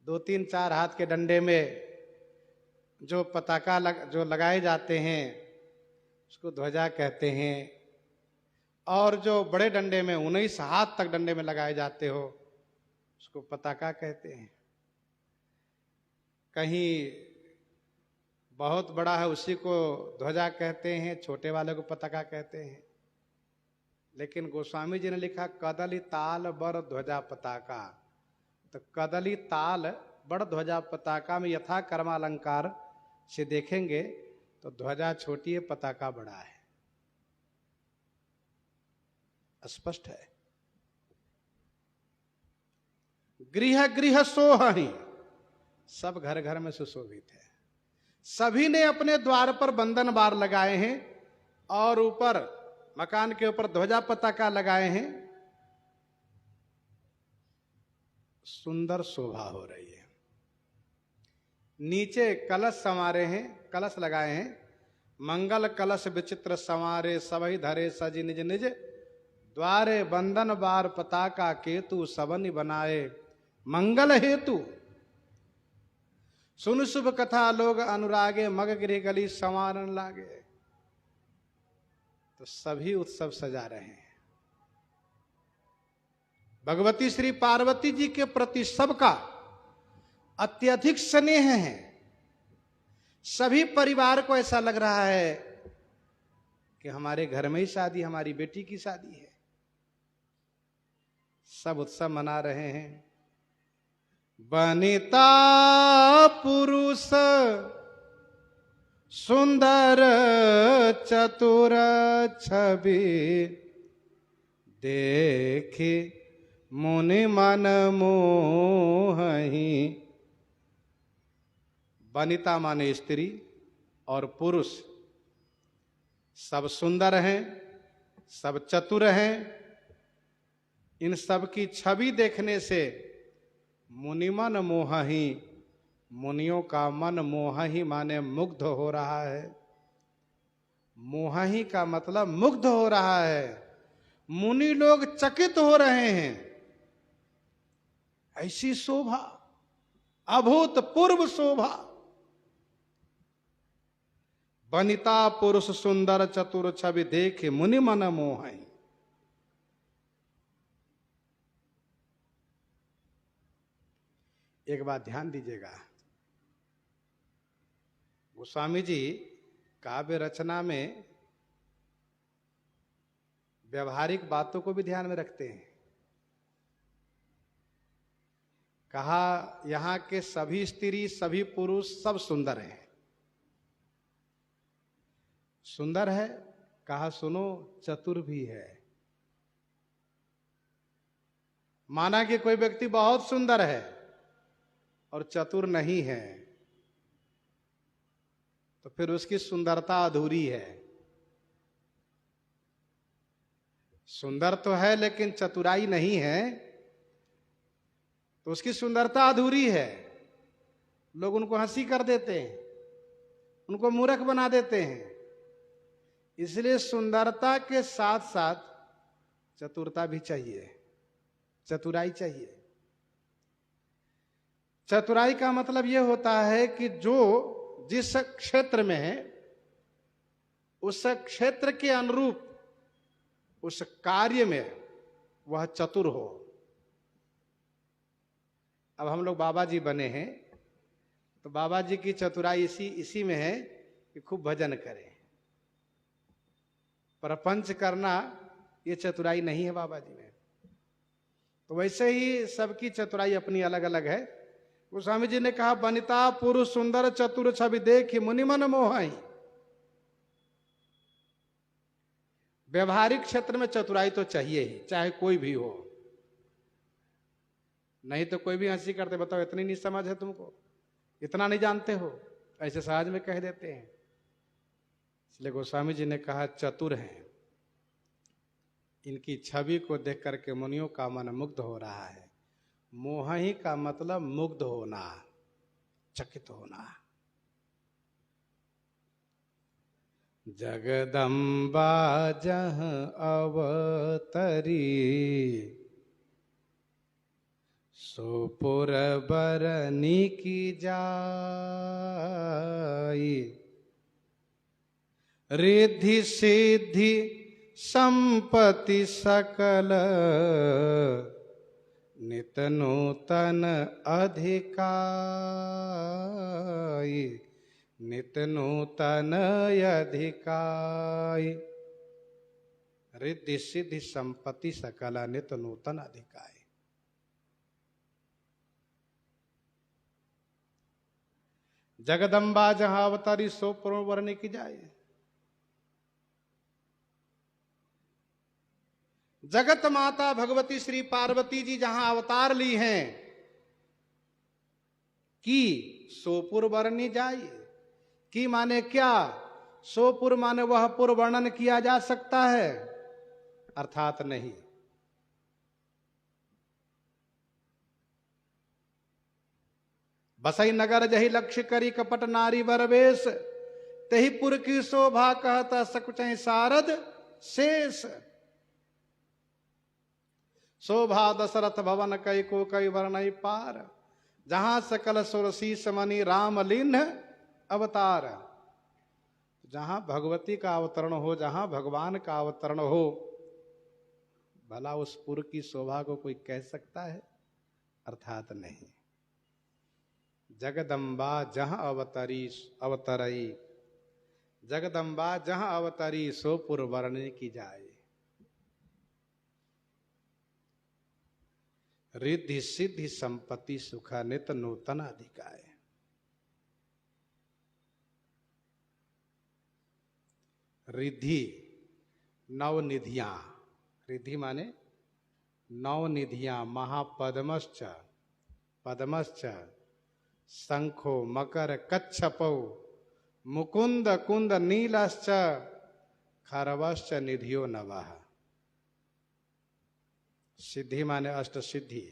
2-3-4 हाथ के डंडे में जो पताका जो लगाए जाते हैं उसको ध्वजा कहते हैं, और जो बड़े डंडे में 19 हाथ तक डंडे में लगाए जाते हो उसको पताका कहते हैं। कहीं बहुत बड़ा है उसी को ध्वजा कहते हैं, छोटे वाले को पताका कहते हैं। लेकिन गोस्वामी जी ने लिखा कदली ताल बर ध्वजा पताका, तो कदली ताल बड़ ध्वजा पताका में यथा कर्मालंकार से देखेंगे तो ध्वजा छोटी है, पताका बड़ा है, स्पष्ट है। गृह गृह सोहहि, सब घर घर में सुशोभित है। सभी ने अपने द्वार पर बंधन बार लगाए हैं और ऊपर मकान के ऊपर ध्वजा पताका लगाए हैं। सुंदर शोभा हो रही है। नीचे कलश संवारे हैं, कलश लगाए हैं। मंगल कलश विचित्र संवारे सभी धरे सजी निज निज द्वारे बंधन बार पताका केतु सबनि बनाए मंगल हेतु। सुन शुभ कथा लोग अनुरागे मग गृह गली संवारन लागे। तो सभी उत्सव सजा रहे हैं। भगवती श्री पार्वती जी के प्रति सबका अत्यधिक स्नेह है। सभी परिवार को ऐसा लग रहा है कि हमारे घर में ही शादी, हमारी बेटी की शादी है। सब उत्सव मना रहे हैं। बनिता पुरुष सुंदर चतुर छवि देखे मुनि मन मोहि। बनिता माने स्त्री और पुरुष, सब सुंदर हैं, सब चतुर हैं। इन सब की छवि देखने से मुनिमन मोहि, मुनियों का मन मोहि माने मुग्ध हो रहा है। मोहि का मतलब मुग्ध हो रहा है। मुनि लोग चकित हो रहे हैं। ऐसी शोभा, अभूतपूर्व शोभा। बनिता पुरुष सुंदर चतुर छवि देखे मुनि मन मोहि। एक बात ध्यान दीजिएगा, गोस्वामी जी काव्य रचना में व्यवहारिक बातों को भी ध्यान में रखते हैं। कहा यहां के सभी स्त्री सभी पुरुष सब सुंदर हैं। सुंदर है, कहा सुनो चतुर भी है। माना कि कोई व्यक्ति बहुत सुंदर है और चतुर नहीं है, तो फिर उसकी सुंदरता अधूरी है। सुंदर तो है लेकिन चतुराई नहीं है, तो उसकी सुंदरता अधूरी है। लोग उनको हंसी कर देते हैं, उनको मूर्ख बना देते हैं। इसलिए सुंदरता के साथ साथ चतुरता भी चाहिए, चतुराई चाहिए। चतुराई का मतलब यह होता है कि जो जिस क्षेत्र में है उस क्षेत्र के अनुरूप उस कार्य में वह चतुर हो। अब हम लोग बाबा जी बने हैं, तो बाबा जी की चतुराई इसी में है कि खूब भजन करें। प्रपंच करना ये चतुराई नहीं है बाबा जी में। तो वैसे ही सबकी चतुराई अपनी अलग अलग है। गोस्वामी जी ने कहा बनिता पुरुष सुंदर चतुर छवि देखी मुनि मन मोहि। व्यवहारिक क्षेत्र में चतुराई तो चाहिए ही, चाहे कोई भी हो। नहीं तो कोई भी हंसी करते, बताओ इतनी नहीं समझ है तुमको, इतना नहीं जानते हो, ऐसे सहज में कह देते हैं। इसलिए गोस्वामी जी ने कहा चतुर हैं। इनकी छवि को देख करके मुनियों का मन मुग्ध हो रहा है। मोहि का मतलब मुग्ध होना। चकित होना। जगदम्बा जहाँ अवतरी, सोपुर बरनी की जाई। रिद्धि सिद्धि संपत्ति सकल, नित नूतन अधिकाई। नित नूतन अधिकाई। रिद्धि सिद्धि संपत्ति सकल, नित नूतन अधिकाई। जगदम्बा जहां अवतारी, सो पुर बरनी की जाए। जगत माता भगवती श्री पार्वती जी जहां अवतार ली हैं कि सोपुर वर्णी जाइए। की माने क्या? सोपुर माने वह पुर वर्णन किया जा सकता है? अर्थात नहीं। बसई नगर जही लक्ष्य करी, कपट नारी बरवेश। तही पुर की शोभा कहता सकुचै सारद शेष। शोभा दशरथ भवन कई को कई वर्णई पार। जहां सकल सुरसी समनि राम लीन अवतार। जहां भगवती का अवतरण हो, जहां भगवान का अवतरण हो, भला उस पुर की शोभा को कोई कह सकता है? अर्थात नहीं। जगदम्बा जहां अवतरई, जगदम्बा जहां अवतरी, सो पुर वर्णन की जाए। रिद्धि सिद्धि संपत्ति सुख, नित नूतन अधिकाय। रिद्धि नवनिधियां, रिद्धि माने नवनिधियां। महापद्मश्च पद्मश्च, शंखो मकर कच्छपौ, मुकुंद कुंद नीलश्च, खरवश्च निधियो नवः। सिद्धि माने अष्ट सिद्धि।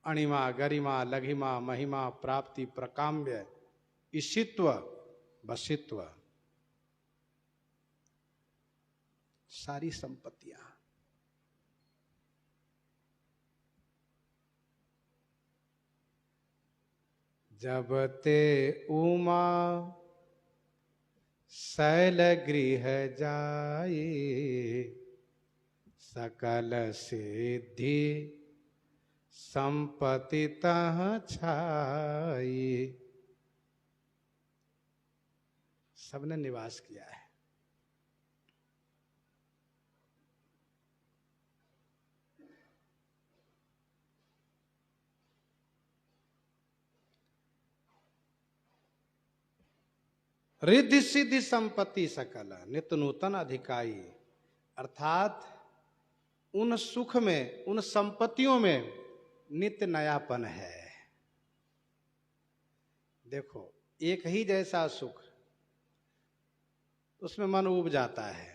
अणिमा गरिमा लघिमा महिमा प्राप्ति प्रकाम्य ईशित्व वशित्व, सारी संपत्तियां। जब ते उमा शैल गृह जाई, सकल सिद्धि संपत्ति तह छाई। सबने निवास किया है। रिद्धि सिद्धि संपत्ति सकल, नित नूतन अधिकाई। अर्थात उन सुख में, उन संपत्तियों में नित्य नयापन है। देखो, एक ही जैसा सुख, उसमें मन उब जाता है।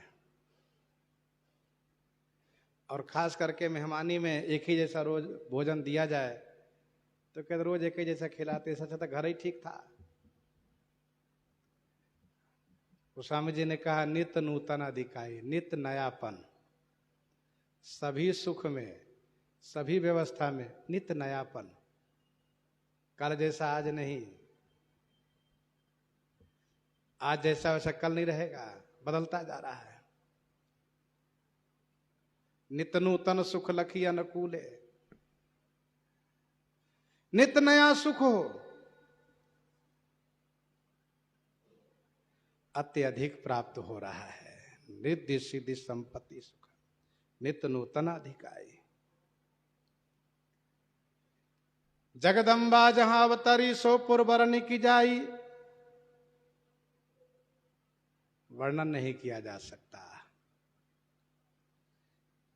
और खास करके मेहमानी में एक ही जैसा रोज भोजन दिया जाए तो कहते रोज एक ही जैसा खिलाते, सच तो घर ही ठीक था। गोस्वामी जी ने कहा नित्य नूतन अधिकाई, नित्य नयापन। सभी सुख में, सभी व्यवस्था में नित्य नयापन। कल जैसा आज नहीं, आज जैसा वैसा कल नहीं रहेगा, बदलता जा रहा है। नित्य नूतन सुख लखी अनुकूले, नित्य नया सुख हो। अत्यधिक प्राप्त हो रहा है। रिद्धि सिद्धि संपत्ति सुख, नित्य नूतन अधिकाई। जगदम्बा जहां अवतरी, सो पुर बरनी की जाई। वर्णन नहीं किया जा सकता।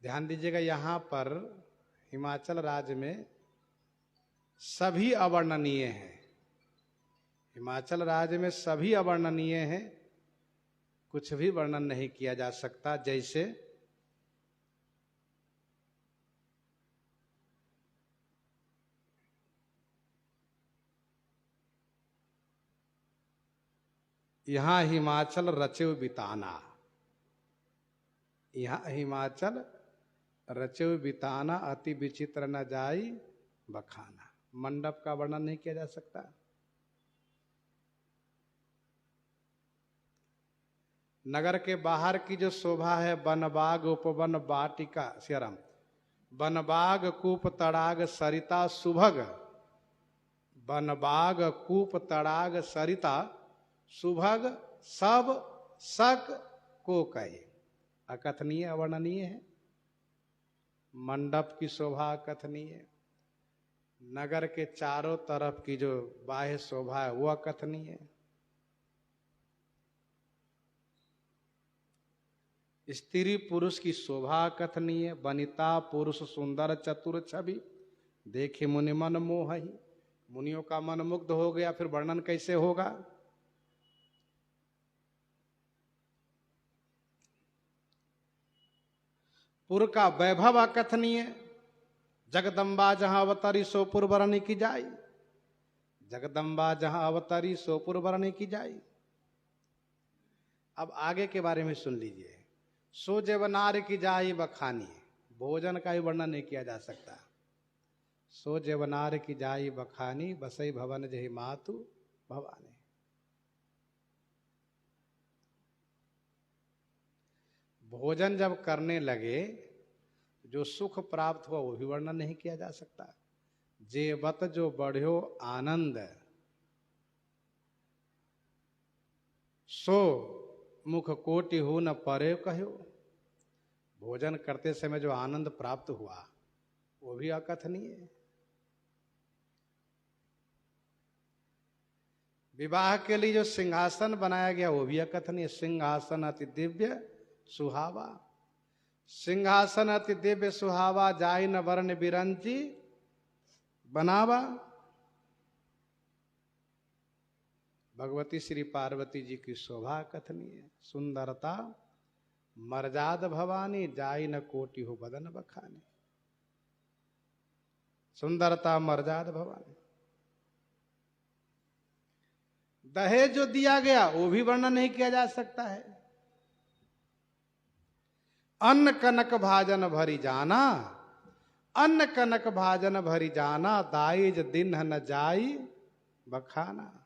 ध्यान दीजिएगा, यहां पर हिमाचल राज्य में सभी अवर्णनीय हैं। हिमाचल राज्य में सभी अवर्णनीय हैं, कुछ भी वर्णन नहीं किया जा सकता। जैसे यहाँ हिमाचल रचे बिताना, यहाँ हिमाचल रचे बिताना, अति विचित्र न जाई बखाना। मंडप का वर्णन नहीं किया जा सकता। नगर के बाहर की जो शोभा है, बनबाग उपवन बाटिका, सियाराम, बनबाग कूप तड़ाग सरिता सुभग, बनबाग कूप तड़ाग सरिता सुभग, सब सक को कहे। अकथनीय, अवर्णनीय है। मंडप की शोभा अकथनीय है। नगर के चारों तरफ की जो बाह्य शोभा है वो अकथनीय है। स्त्री पुरुष की शोभा कथनीय, वनिता पुरुष सुंदर चतुर छवि, देखे मुनि मन मोह ही। मुनियों का मन मुग्ध हो गया, फिर वर्णन कैसे होगा। पुर का वैभव अकथनीय, जगदम्बा जहां अवतरी सोपुर बरनी की जाई, जगदम्बा जहां अवतरी सोपुर बरनी की जाई। अब आगे के बारे में सुन लीजिए। सो जेवनार की जाई बखानी, भोजन का ही वर्णन नहीं किया जा सकता। सो जेवनार की जाई बखानी, बसई भवन जहि मातु भवानी। भोजन जब करने लगे जो सुख प्राप्त हुआ वो भी वर्णन नहीं किया जा सकता। जेवत जो बढ़्यो आनंद, सो मुख कोटि हो न परे कहो। भोजन करते समय जो आनंद प्राप्त हुआ वो भी अकथनीय है। विवाह के लिए जो सिंहासन बनाया गया वो भी अकथनीय। सिंहासन अति दिव्य सुहावा, सिंहासन अति दिव्य सुहावा, जाई न वर्ण बिरंची बनावा। भगवती श्री पार्वती जी की शोभा कथनीय है। सुंदरता मर्याद भवानी, जाई न कोटि हो बदन बखानी। सुंदरता मर्याद भवानी। दहेज जो दिया गया वो भी वर्णन नहीं किया जा सकता है। अन्न कनक भाजन भरी जाना, अन्न कनक भाजन भरी जाना, दाइज दिन न जाई बखाना।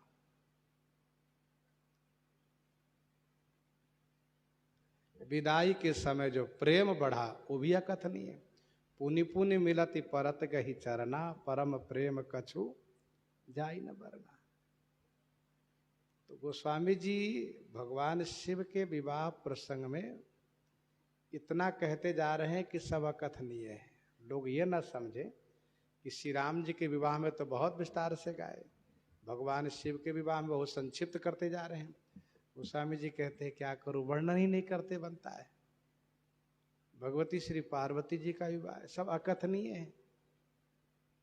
विदाई के समय जो प्रेम बढ़ा वो भी अकथनीय। पुनि पुनि मिलति परत गही चरना, परम प्रेम कछु जाई न बरना। तो गोस्वामी जी भगवान शिव के विवाह प्रसंग में इतना कहते जा रहे हैं कि सब अकथनीय है। लोग ये ना समझे कि श्री राम जी के विवाह में तो बहुत विस्तार से गाए, भगवान शिव के विवाह में बहुत संक्षिप्त करते जा रहे हैं। गोस्वामी जी कहते हैं क्या करूं, वर्णन ही नहीं करते बनता है। भगवती श्री पार्वती जी का विवाह सब अकथनीय है।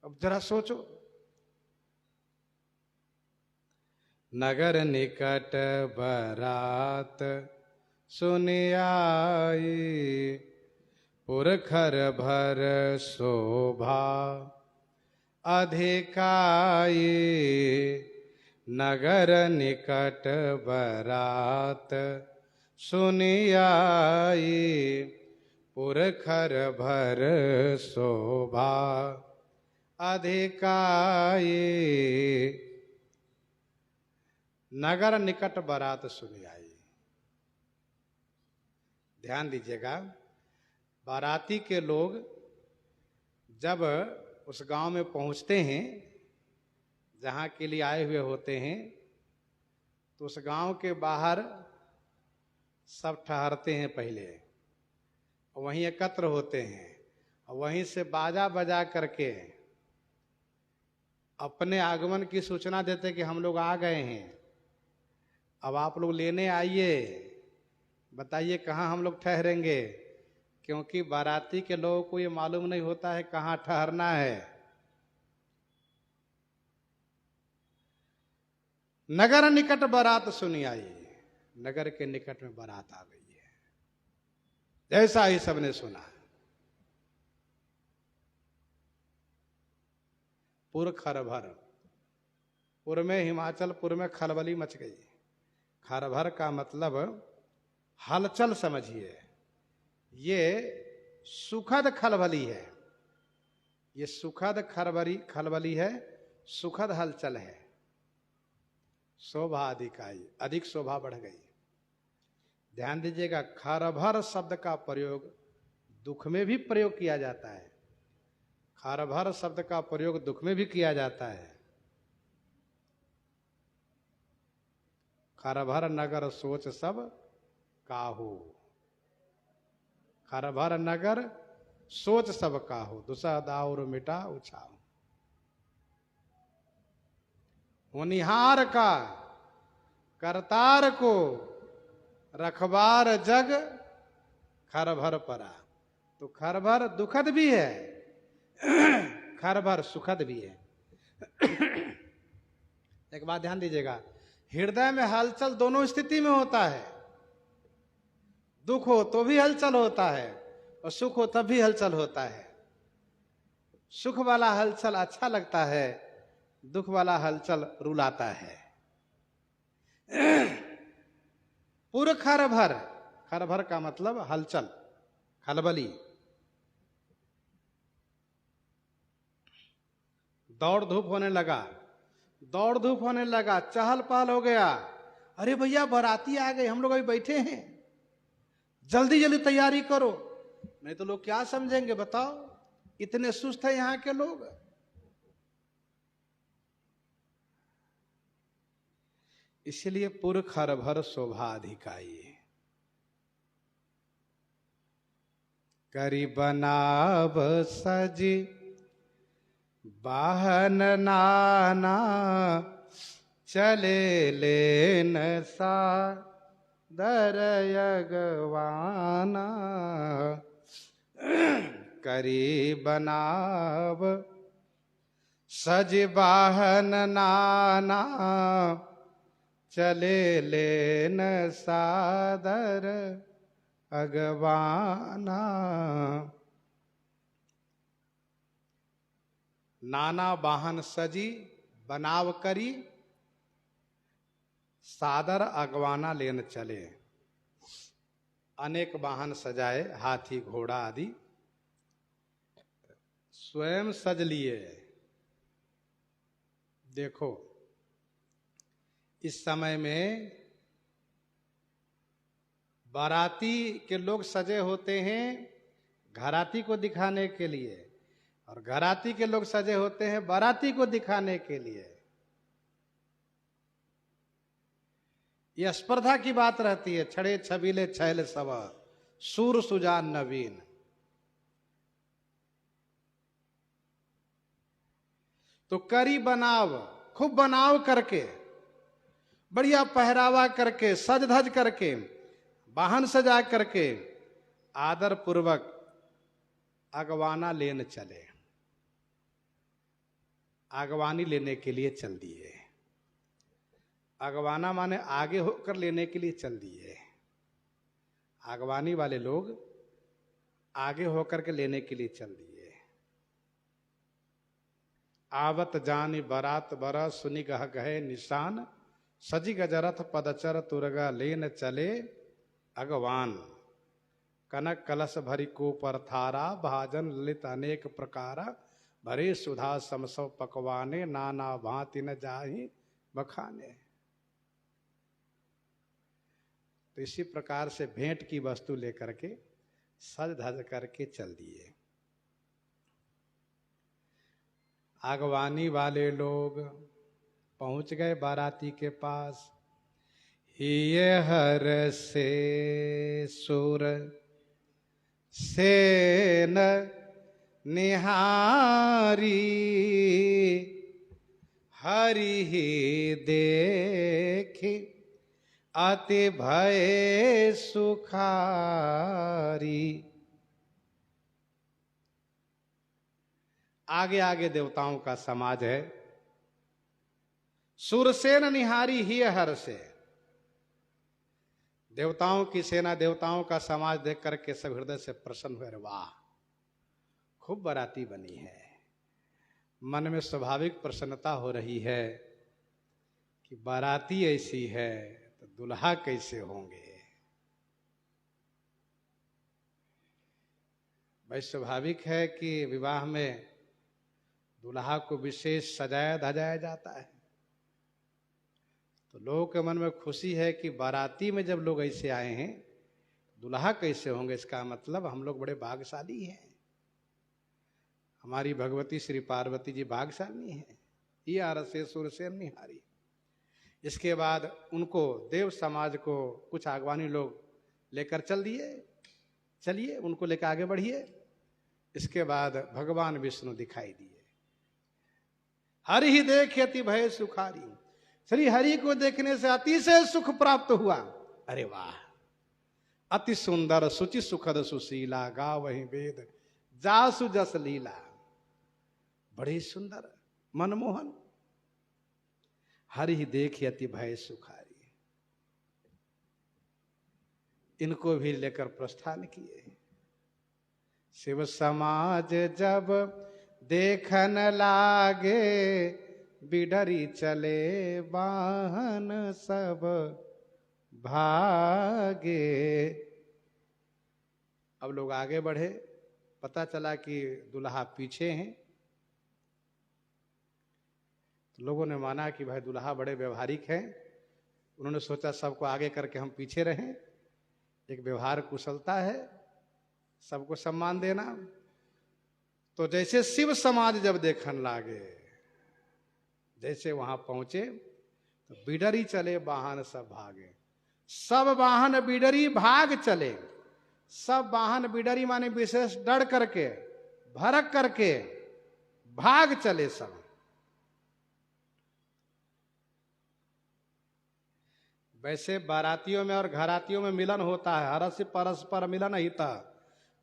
अब जरा सोचो, नगर निकट बरात सुन आई, पुरखर भर शोभा अधिकाई। नगर निकट बरात सुन आई, पुरखर भर शोभा अधिकाई। नगर निकट बारात सुनी आई। ध्यान दीजिएगा, बाराती के लोग जब उस गांव में पहुंचते हैं जहां के लिए आए हुए होते हैं, तो उस गांव के बाहर सब ठहरते हैं पहले, वहीं एकत्र होते हैं और वहीं से बाजा बजा करके अपने आगमन की सूचना देते कि हम लोग आ गए हैं, अब आप लोग लेने आइए, बताइए कहाँ हम लोग ठहरेंगे। क्योंकि बाराती के लोगों को ये मालूम नहीं होता है कहाँ ठहरना है। नगर निकट बारात सुनी आई, नगर के निकट में बारात आ गई है। जैसा ही सबने सुना, पुर खरभर, पुर में हिमाचलपुर में खलबली मच गई। खरभर का मतलब हलचल समझिए, ये सुखद खलबली है, ये सुखद खलबली है, सुखद हलचल है। शोभा अधिक आई, अधिक शोभा बढ़ गई। ध्यान दीजिएगा, खरभर शब्द का प्रयोग दुख में भी प्रयोग किया जाता है। खरभर शब्द का प्रयोग दुख में भी किया जाता है। खरभर नगर सोच सब काहू, खरभर नगर सोच सब काहू, दुसा दाउर मिटा उछाऊ। होनिहार का करतार को रखबार जग खरभर परा। तो खरभर दुखद भी है, खरभर सुखद भी है। एक बात ध्यान दीजिएगा, हृदय में हलचल दोनों स्थिति में होता है। दुख हो तो भी हलचल होता है और सुख हो तब भी हलचल होता है। सुख वाला हलचल अच्छा लगता है, दुख वाला हलचल रुलाता है। पुर खरभर, खरभर का मतलब हलचल, खलबली। दौड़ धूप होने लगा, दौड़ धूप होने लगा, चहल पहल हो गया। अरे भैया बाराती आ गए, हम लोग अभी बैठे हैं, जल्दी जल्दी तैयारी करो, नहीं तो लोग क्या समझेंगे बताओ, इतने सुस्त है यहां के लोग। इसलिए पुर खरभर शोभा अधिकाई। करी बनाव सजी वाहन नाना, चले लेन सा दर यगवाना। करी बनाव सज वाहन नाना, चले लेन सादर अगवाना। नाना वाहन सजी बनाव करी, सादर अगवाना लेन चले। अनेक वाहन सजाए, हाथी घोड़ा आदि स्वयं सज लिए। देखो इस समय में बाराती के लोग सजे होते हैं घराती को दिखाने के लिए, और घराती के लोग सजे होते हैं बाराती को दिखाने के लिए। यह स्पर्धा की बात रहती है। छड़े छबीले छैल सब, सूर सुजान नवीन। तो करी बनाव, खूब बनाव करके, बढ़िया पहरावा करके, सज धज करके, वाहन सजा करके, आदर पूर्वक अगवाना लेन चले। आगवानी लेने के लिए चल दिए। अगवाना माने आगे होकर लेने के लिए चल दिए। आगवानी वाले लोग आगे होकर के लेने के लिए चल दिए। आवत जानी बारात बरा, सुनी गह गहे निशान, सजी गजरथ पदचर तुरगा लेन चले अगवान। कनक कलश भरी को पर थारा, भाजन ललित अनेक प्रकारा, भरे सुधा समसव पकवाने, नाना भांति न जाहि बखाने। तो इसी प्रकार से भेंट की वस्तु लेकर के सज धज करके चल दिए। आगवानी वाले लोग पहुंच गए बाराती के पास। ये हर से सुर सेन निहारी, हरि ही देखी अति भय सुखारी। आगे आगे देवताओं का समाज है। सुरसेन निहारी ही हर से, देवताओं की सेना, देवताओं का समाज देख करके सब हृदय से प्रसन्न हुए। वाह, खूब बाराती बनी है। मन में स्वाभाविक प्रसन्नता हो रही है कि बाराती ऐसी है तो दुल्हा कैसे होंगे। भाई स्वाभाविक है कि विवाह में दुल्हा को विशेष सजाया धजाया जाता है, तो लोगों के मन में खुशी है कि बाराती में जब लोग ऐसे आए हैं, दुल्हा कैसे होंगे, इसका मतलब हम लोग बड़े भाग्यशाली हैं, हमारी भगवती श्री पार्वती जी भाग्यशाली हैं, ये आरसे सुर से निहारी। इसके बाद उनको देव समाज को कुछ आगवानी लोग लेकर चल दिए, चलिए उनको लेकर आगे बढ़िए। इसके बाद भगवान विष्णु दिखाई दिए। हरि ही देखयति भय सुखारी, श्री हरि को देखने से अतिशय सुख प्राप्त हुआ। अरे वाह, अति सुंदर सुचि सुखद सुशीला, गावहि वेद जासु जस लीला। बड़ी सुंदर मनमोहन, हरि ही देखयति भय सुखारी। इनको भी लेकर प्रस्थान किए। शिव समाज जब देखन लागे, बिडरी चले वाहन सब भागे। अब लोग आगे बढ़े, पता चला कि दुल्हा पीछे हैं। तो लोगों ने माना कि भाई दुल्हा बड़े व्यवहारिक हैं, उन्होंने सोचा सबको आगे करके हम पीछे रहें, एक व्यवहार कुशलता है, सबको सम्मान देना। तो जैसे शिव समाज जब देखने लागे, जैसे वहां पहुंचे तो बिडरी चले वाहन सब भागे। सब वाहन बिडरी भाग चले। सब वाहन बिडरी माने विशेष डर करके, भड़क करके भाग चले सब। वैसे बारातियों में और घरातियों में मिलन होता है, हरस परस्पर मिलन हिता,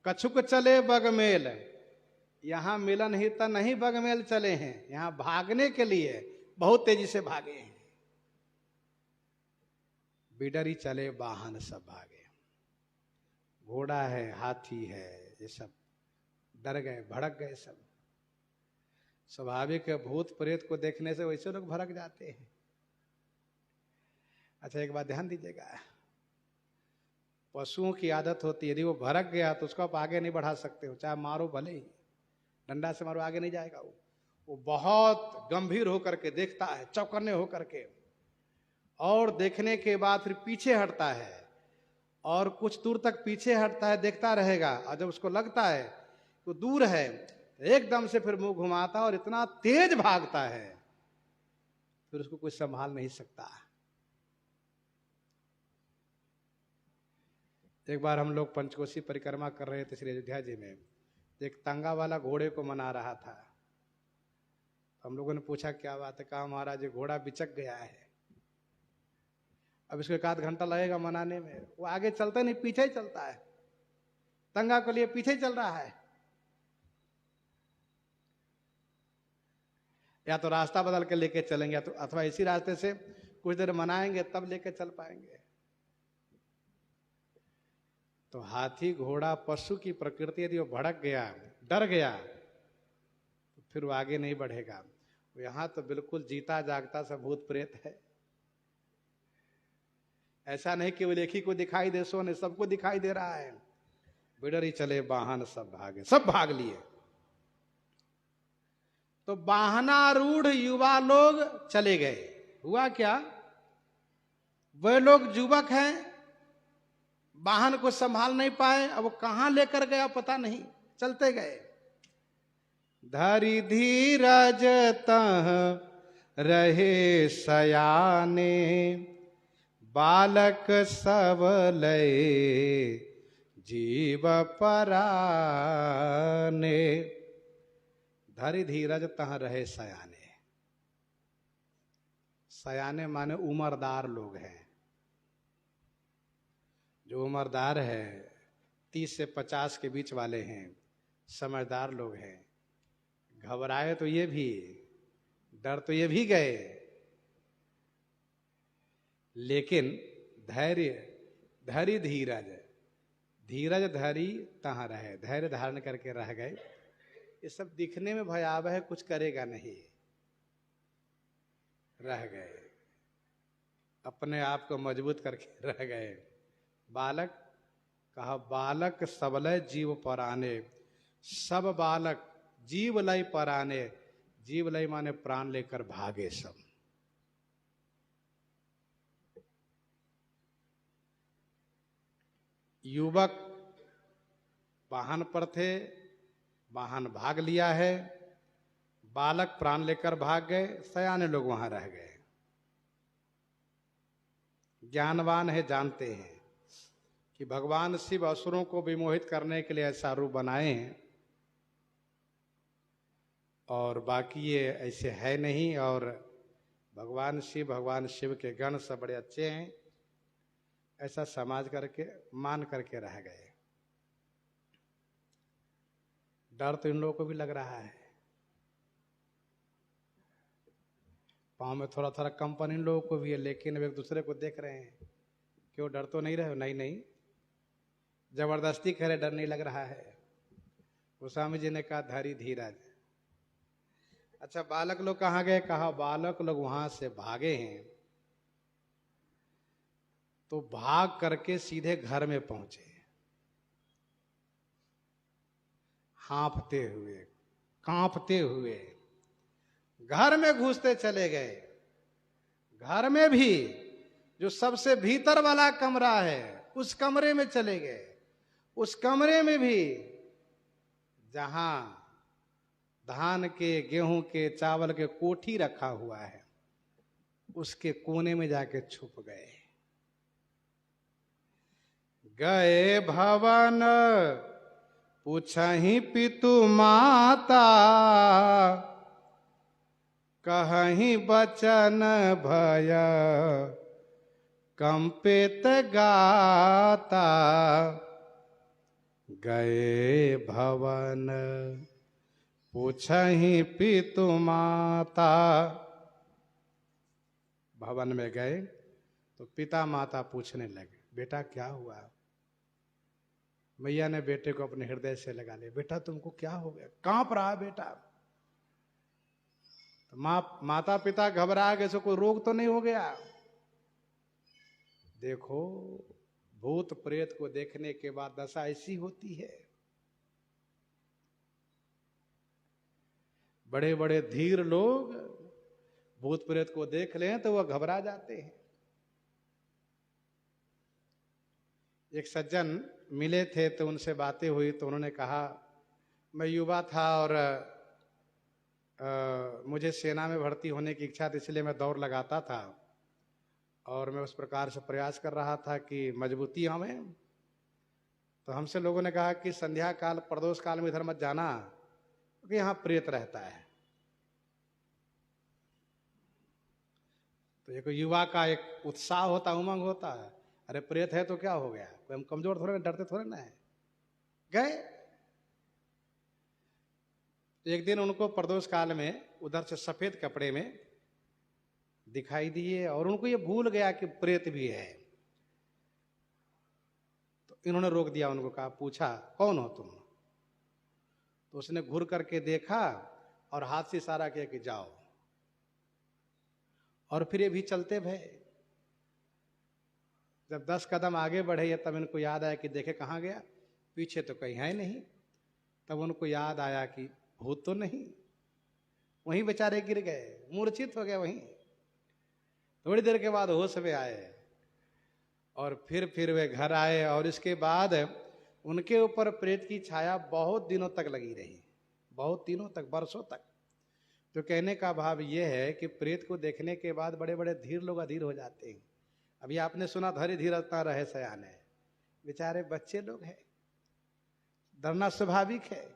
कछुक चले बगमेल। यहां मिलन हिता नहीं बगमेल चले हैं, यहां भागने के लिए बहुत तेजी से भागे हैं। बिडरी चले वाहन सब भागे। घोड़ा है, हाथी है, ये सब डर गए, भड़क गए सब। स्वाभाविक है, भूत प्रेत को देखने से वैसे लोग भड़क जाते हैं। अच्छा एक बात ध्यान दीजिएगा, पशुओं की आदत होती है, यदि वो भड़क गया तो उसको आप आगे नहीं बढ़ा सकते हो, चाहे मारो भले ही, डंडा से मारो आगे नहीं जाएगा। वो बहुत गंभीर होकर के देखता है, चौकन्ने होकर के, और देखने के बाद फिर पीछे हटता है, और कुछ दूर तक पीछे हटता है, देखता रहेगा, और जब उसको लगता है तो दूर है, एकदम से फिर मुंह घुमाता और इतना तेज भागता है, फिर उसको कोई संभाल नहीं सकता। एक बार हम लोग पंचकोशी परिक्रमा कर रहे थे श्री अयोध्या जी में, एक तांगा वाला घोड़े को मना रहा था। हम लोगों ने पूछा क्या बात है, कहा महाराज ये घोड़ा बिचक गया है, अब इसको 1 आध घंटा लगेगा मनाने में। वो आगे चलता नहीं, पीछे ही चलता है, तंगा के लिए पीछे ही चल रहा है। या तो रास्ता बदल के लेके चलेंगे, तो अथवा इसी रास्ते से कुछ देर मनाएंगे तब लेके चल पाएंगे। तो हाथी घोड़ा पशु की प्रकृति, यदि वो भड़क गया, डर गया, तो फिर वो आगे नहीं बढ़ेगा। यहां तो बिल्कुल जीता जागता सा भूत प्रेत है। ऐसा नहीं कि वो एक ही को दिखाई दे, सो नहीं, सबको दिखाई दे रहा है। बिडरी चले वाहन सब भागे, सब भाग लिए। तो वाहनारूढ़ युवा लोग चले गए। हुआ क्या, वे लोग युवक हैं, वाहन को संभाल नहीं पाए, अब वो कहां लेकर गया पता नहीं, चलते गए। धरि धीरज तह रहे सयाने, बालक सब लय जीव पराने। धरि धीरज तह रहे सयाने। सयाने माने उम्रदार लोग हैं। जो उम्रदार है 30 से 50 के बीच वाले हैं, समझदार लोग हैं। घबराए तो ये भी, डर तो ये भी गए, लेकिन धैर्य धरि धीरज, धीरज धरी तहाँ रहे, धैर्य धारण करके रह गए। ये सब दिखने में भयावह है, कुछ करेगा नहीं, रह गए। अपने आप को मजबूत करके रह गए। बालक कहा बालक सबलय जीव पराने, सब बालक जीव लय पराने। जीव लय माने प्राण लेकर भागे सब। युवक वाहन पर थे, वाहन भाग लिया है, बालक प्राण लेकर भाग गए, सयाने लोग वहां रह गए। ज्ञानवान है, जानते हैं कि भगवान शिव असुरों को विमोहित करने के लिए ऐसा रूप बनाए हैं, और बाकी ये ऐसे है नहीं। और भगवान शिव के गण सब बड़े अच्छे हैं, ऐसा समाज करके मान करके रह गए। डर तो इन लोगों को भी लग रहा है, पाँव में थोड़ा थोड़ा कंपन इन लोगों को भी है, लेकिन वे एक दूसरे को देख रहे हैं। क्यों, डर तो नहीं रहे हो? नहीं नहीं, जबरदस्ती करे, डर नहीं लग रहा है। गोस्वामी जी ने कहा धैर्य धीरज। अच्छा, बालक लोग कहाँ गए? कहा बालक लोग वहां से भागे हैं, तो भाग करके सीधे घर में पहुंचे, हांफते हुए, कांपते हुए घर में घुसते चले गए। घर में भी जो सबसे भीतर वाला कमरा है, उस कमरे में चले गए। उस कमरे में भी जहां धान के, गेहूं के, चावल के कोठी रखा हुआ है, उसके कोने में जाके छुप गए। गए भवन पूछहि पितु माता, कहहि बचन भय कंपित गाता। गए भवन पूछहि पितु माता। भवन में गए तो पिता माता पूछने लगे, बेटा क्या हुआ? मैया ने बेटे को अपने हृदय से लगा लिया। बेटा तुमको क्या हो गया? कांप रहा बेटा। तो माता पिता घबरा गए, कोई रोग तो नहीं हो गया? देखो, भूत प्रेत को देखने के बाद दशा ऐसी होती है। बड़े बड़े धीर लोग भूत प्रेत को देख लें तो वह घबरा जाते हैं। एक सज्जन मिले थे तो उनसे बातें हुई, तो उन्होंने कहा मैं युवा था और मुझे सेना में भर्ती होने की इच्छा थी, इसलिए मैं दौड़ लगाता था और मैं उस प्रकार से प्रयास कर रहा था कि मजबूती आवे। तो हमसे लोगों ने कहा कि संध्या काल, प्रदोष काल में इधर मत जाना, क्योंकि यहाँ प्रेत रहता है। तो एक युवा का एक उत्साह होता, उमंग होता है, अरे प्रेत है तो क्या हो गया, कोई हम कमजोर थोड़े, डरते थोड़े ना है। गए। एक दिन उनको प्रदोष काल में उधर से सफेद कपड़े में दिखाई दिए और उनको ये भूल गया कि प्रेत भी है। तो इन्होंने रोक दिया उनको, कहा, पूछा कौन हो तुम? तो उसने घूर करके देखा और हाथ से इशारा किया कि जाओ, और फिर ये भी चलते भय। जब 10 कदम आगे बढ़े तब इनको याद आया कि देखे कहाँ गया, पीछे तो कहीं है नहीं। तब उनको याद आया कि भूत तो नहीं, वहीं बेचारे गिर गए, मूर्छित हो गए वहीं। थोड़ी देर के बाद होश में आए और फिर वे घर आए, और इसके बाद उनके ऊपर प्रेत की छाया बहुत दिनों तक लगी रही, बहुत दिनों तक, वर्षों तक। तो कहने का भाव यह है कि प्रेत को देखने के बाद बड़े बड़े धीर लोग अधीर हो जाते हैं। अभी आपने सुना धैर्य धीरता रहे सयाने, बेचारे बच्चे लोग हैं, डरना स्वाभाविक है।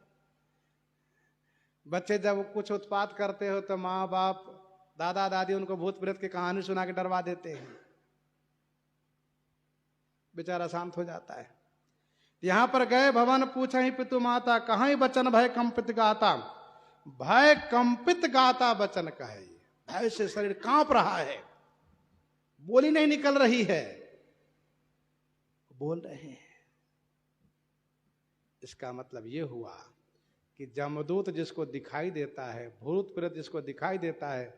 बच्चे जब कुछ उत्पात करते हो तो माँ बाप, दादा दादी उनको भूत प्रेत की कहानी सुना के डरवा देते हैं, बेचारा शांत हो जाता है। यहां पर गए भवन पूछहि पितु माता, कहीं बचन भय कंपित गाता। भय कंपित गाता बचन कहे, भय से शरीर कांप रहा है, बोली नहीं निकल रही है, बोल रहे हैं। इसका मतलब यह हुआ कि जमदूत जिसको दिखाई देता है, भूत प्रेत जिसको दिखाई देता है,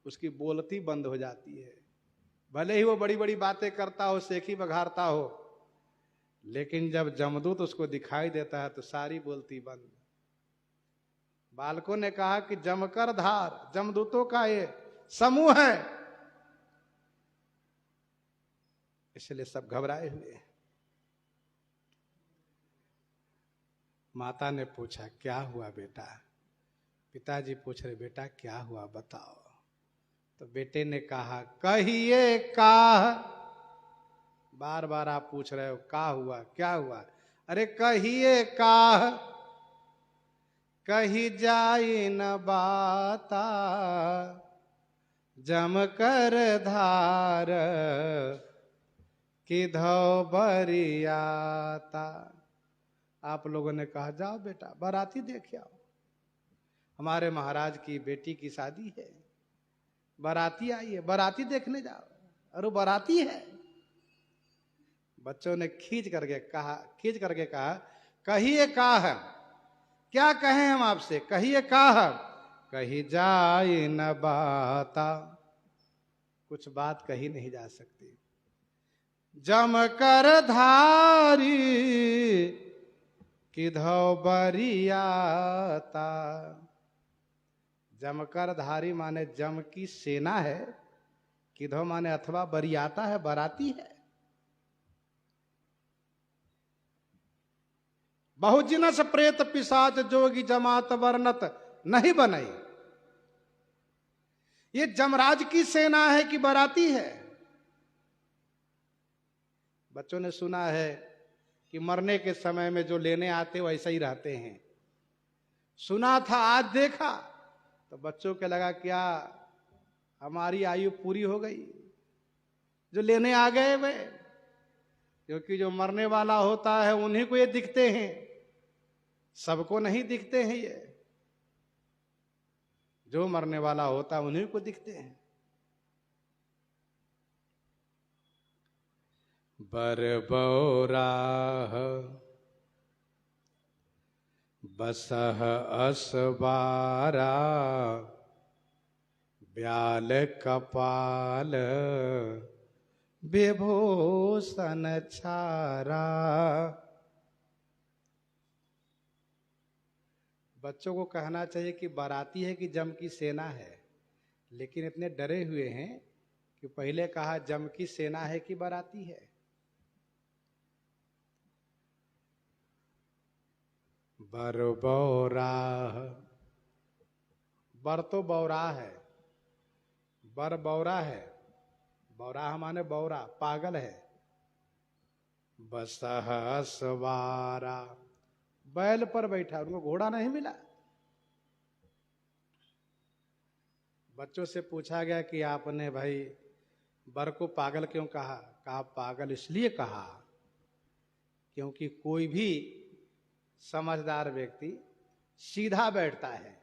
उसकी बोलती बंद हो जाती है, भले ही वो बड़ी बड़ी बातें करता हो, सेखी बघारता हो, लेकिन जब जमदूत उसको दिखाई देता है तो सारी बोलती बंद। बालकों ने कहा कि जमकर धार, जमदूतों का ये समूह है, इसलिए सब घबराए हुए। माता ने पूछा क्या हुआ बेटा? पिताजी पूछ रहे बेटा क्या हुआ बताओ। तो बेटे ने कहा कहिए का। बार बार आप पूछ रहे हो का हुआ क्या हुआ, अरे कहिए का, कही जाई न बाता, जम कर धार किधौ बरियाता। आप लोगों ने कहा जाओ बेटा बाराती देख आओ, हमारे महाराज की बेटी की शादी है, बाराती आई है, बाराती देखने जाओ। अरे बाराती है। बच्चों ने खींच करके कहा कहिए का है, क्या कहें हम आपसे, कहिए का है। कही जाए न बाता, कुछ बात कही नहीं जा सकती। जम कर धारी किधौ बरियाता। जमकर धारी माने जम की सेना है, किधौ माने अथवा बरियाता है, बराती है। बहुजिनस प्रेत पिशाच जोगी जमात वर्णत नहीं बनई। ये जमराज की सेना है कि बराती है? बच्चों ने सुना है कि मरने के समय में जो लेने आते वैसे ही रहते हैं। सुना था, आज देखा तो बच्चों के लगा क्या हमारी आयु पूरी हो गई, जो लेने आ गए वे। क्योंकि जो मरने वाला होता है उन्हीं को ये दिखते हैं, सबको नहीं दिखते हैं। ये जो मरने वाला होता है उन्हीं को दिखते हैं। बरबौराह बसह असबारा, ब्याल कपाल विभूषण छारा। बच्चों को कहना चाहिए कि बाराती है कि जम की सेना है, लेकिन इतने डरे हुए हैं कि पहले कहा जम की सेना है कि बाराती है। बर बौराह, बर तो बौरा है, बर बौरा है, बौराह माने बौरा पागल है। बसह सवारा, बैल पर बैठा, उनको घोड़ा नहीं मिला। बच्चों से पूछा गया कि आपने भाई बर को पागल क्यों कहा? कहा पागल इसलिए कहा क्योंकि कोई भी समझदार व्यक्ति सीधा बैठता है,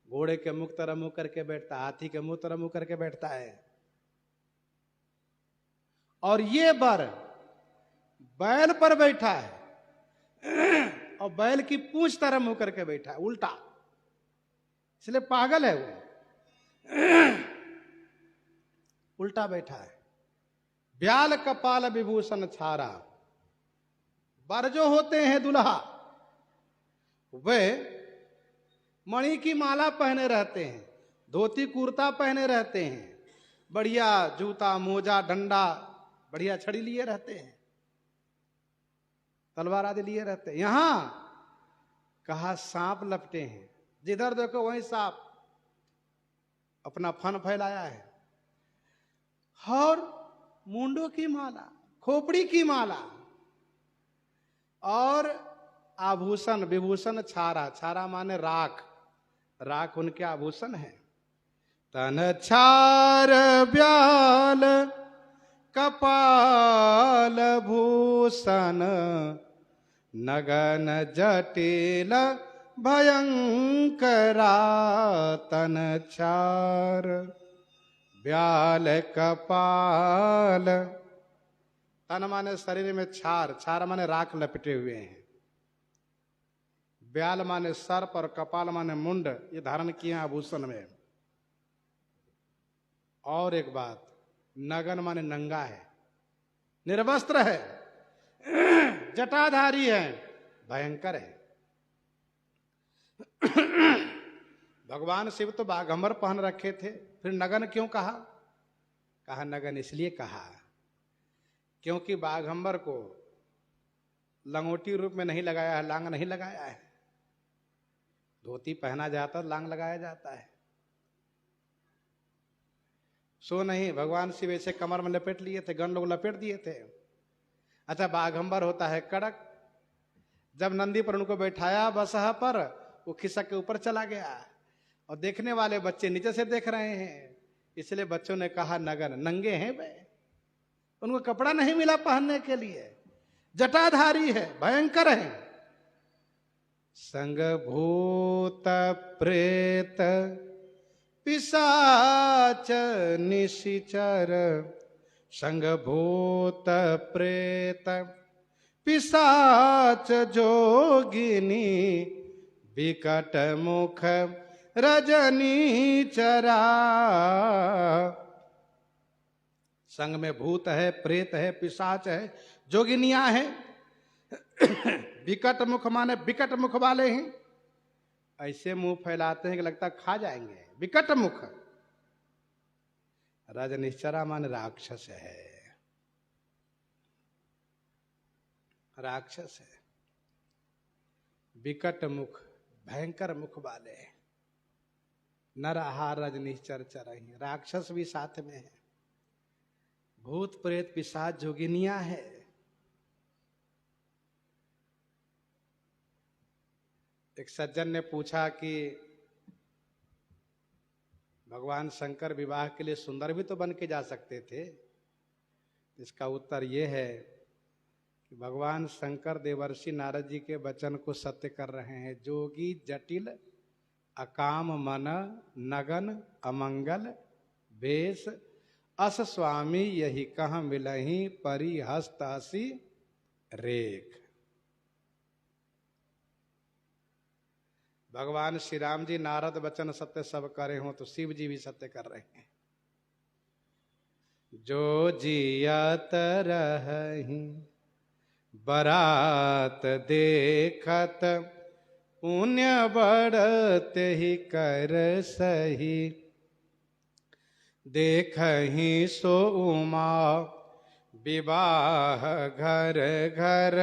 घोड़े के मुख तरह मुंह करके बैठता है, हाथी के मुंह तरह मुंह करके बैठता है। और ये बर बैल पर बैठा है और बैल की पूंछ तरह मुंह करके बैठा है, उल्टा, इसलिए पागल है वो, उल्टा बैठा है। ब्याल कपाल विभूषण छारा, बर जो होते हैं दुल्हा, वे मणि की माला पहने रहते हैं, धोती कुर्ता पहने रहते हैं, बढ़िया जूता मोजा डंडा बढ़िया छड़ी लिए रहते हैं, तलवार आदि लिए रहते हैं। यहां कहा सांप लपटे हैं, जिधर देखो वहीं सांप अपना फन फैलाया है। और मुंडों की माला, खोपड़ी की माला और आभूषण विभूषण छारा, छारा माने राख, राख उनके आभूषण है। तन छार ब्याल कपाल भूषण, नगन जटिल भयंकरा। तन छार ब्याल कपाल, तन माने शरीर में छार, छार माने राख लपेटे हुए हैं, ब्याल माने सर्प और कपाल माने मुंड, ये धारण किए आभूषण में। और एक बात, नगन माने नंगा है, निर्वस्त्र है, जटाधारी है, भयंकर है। भगवान शिव तो बाघंबर पहन रखे थे, फिर नगन क्यों कहा? कहा नगन इसलिए कहा क्योंकि बाघंबर को लंगोटी रूप में नहीं लगाया है, लांग नहीं लगाया है। धोती पहना जाता है, लांग लगाया जाता है। सो नहीं, भगवान शिव ऐसे कमर में लपेट लिए थे, गण लोग लपेट दिए थे। अच्छा, बाघंबर होता है कड़क। जब नंदी पर उनको बैठाया बसहा पर, वो खिसक के ऊपर चला गया और देखने वाले बच्चे नीचे से देख रहे हैं, इसलिए बच्चों ने कहा नगन, नंगे हैं वे, उनको कपड़ा नहीं मिला पहनने के लिए, जटाधारी है, भयंकर है। संग भूत प्रेत पिशाच निशिचर, संग भूत प्रेत पिशाच जोगिनी, विकट मुख रजनी चरा। संग में भूत है, प्रेत है, पिशाच है, जोगिनियां हैं। विकट मुख माने विकट मुख वाले हैं, ऐसे मुंह फैलाते हैं कि लगता खा जाएंगे। विकट मुख। रजनिश्चरा माने राक्षस है, राक्षस है। विकट मुख, भयंकर मुख वाले नरहार रजनिश्चर चरही, राक्षस भी साथ में है। भूत प्रेत पिशाच जोगिनियां है। एक सज्जन ने पूछा कि भगवान शंकर विवाह के लिए सुंदर भी तो बन के जा सकते थे। इसका उत्तर यह है कि भगवान शंकर देवर्षि नारद जी के वचन को सत्य कर रहे हैं। जोगी जटिल अकाम मन नगन अमंगल वेश, अस स्वामी यही कह मिलही परिहस्त हसी रेख। भगवान श्री राम जी नारद वचन सत्य सब करे हों तो शिव जी भी सत्य कर रहे हैं। जो जियत रही बरात देखत, पुण्य बढ़ते ही कर सही, देखही सो उमा विवाह घर घर,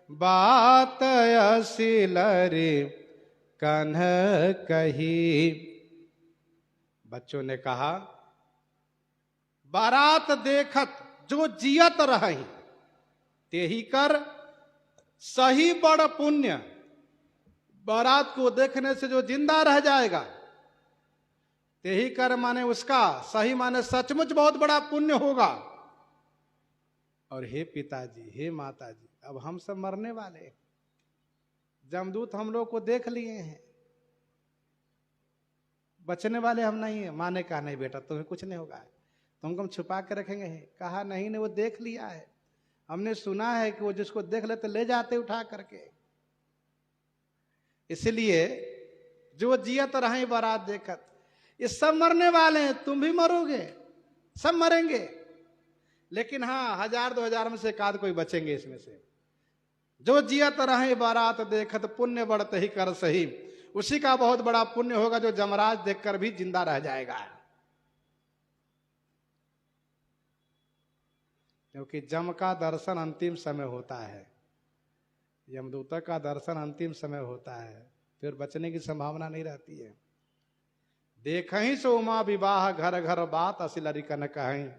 बात असिलरी कन्ह कही। बच्चों ने कहा बारात देखत जो जियत रही, तेही कर सही बड़ पुण्य। बारात को देखने से जो जिंदा रह जाएगा, तेही कर माने उसका सही माने सचमुच बहुत बड़ा पुण्य होगा। और हे पिताजी, हे माताजी, अब हम सब मरने वाले, जमदूत हम लोग को देख लिए हैं, बचने वाले हम नहीं है। माने कहा नहीं बेटा तुम्हें कुछ नहीं होगा, तुमको हम छुपा के रखेंगे। कहा नहीं नहीं, वो देख लिया है, हमने सुना है कि वो जिसको देख लेते ले जाते उठा करके। इसलिए जो जियत रहे बारात देखत, ये सब मरने वाले हैं, तुम भी मरोगे, सब मरेंगे, लेकिन हाँ 1000-2000 में से एक आध कोई बचेंगे इसमें से। जो जियत रहे बारात देखत, पुण्य बढ़ते ही कर सही, उसी का बहुत बड़ा पुण्य होगा जो जमराज देखकर भी जिंदा रह जाएगा। क्योंकि जम का दर्शन अंतिम समय होता है, यमदूत का दर्शन अंतिम समय होता है, फिर बचने की संभावना नहीं रहती है। देखहीं सो उमा विवाह घर घर, बात असिलरी कन कहीं।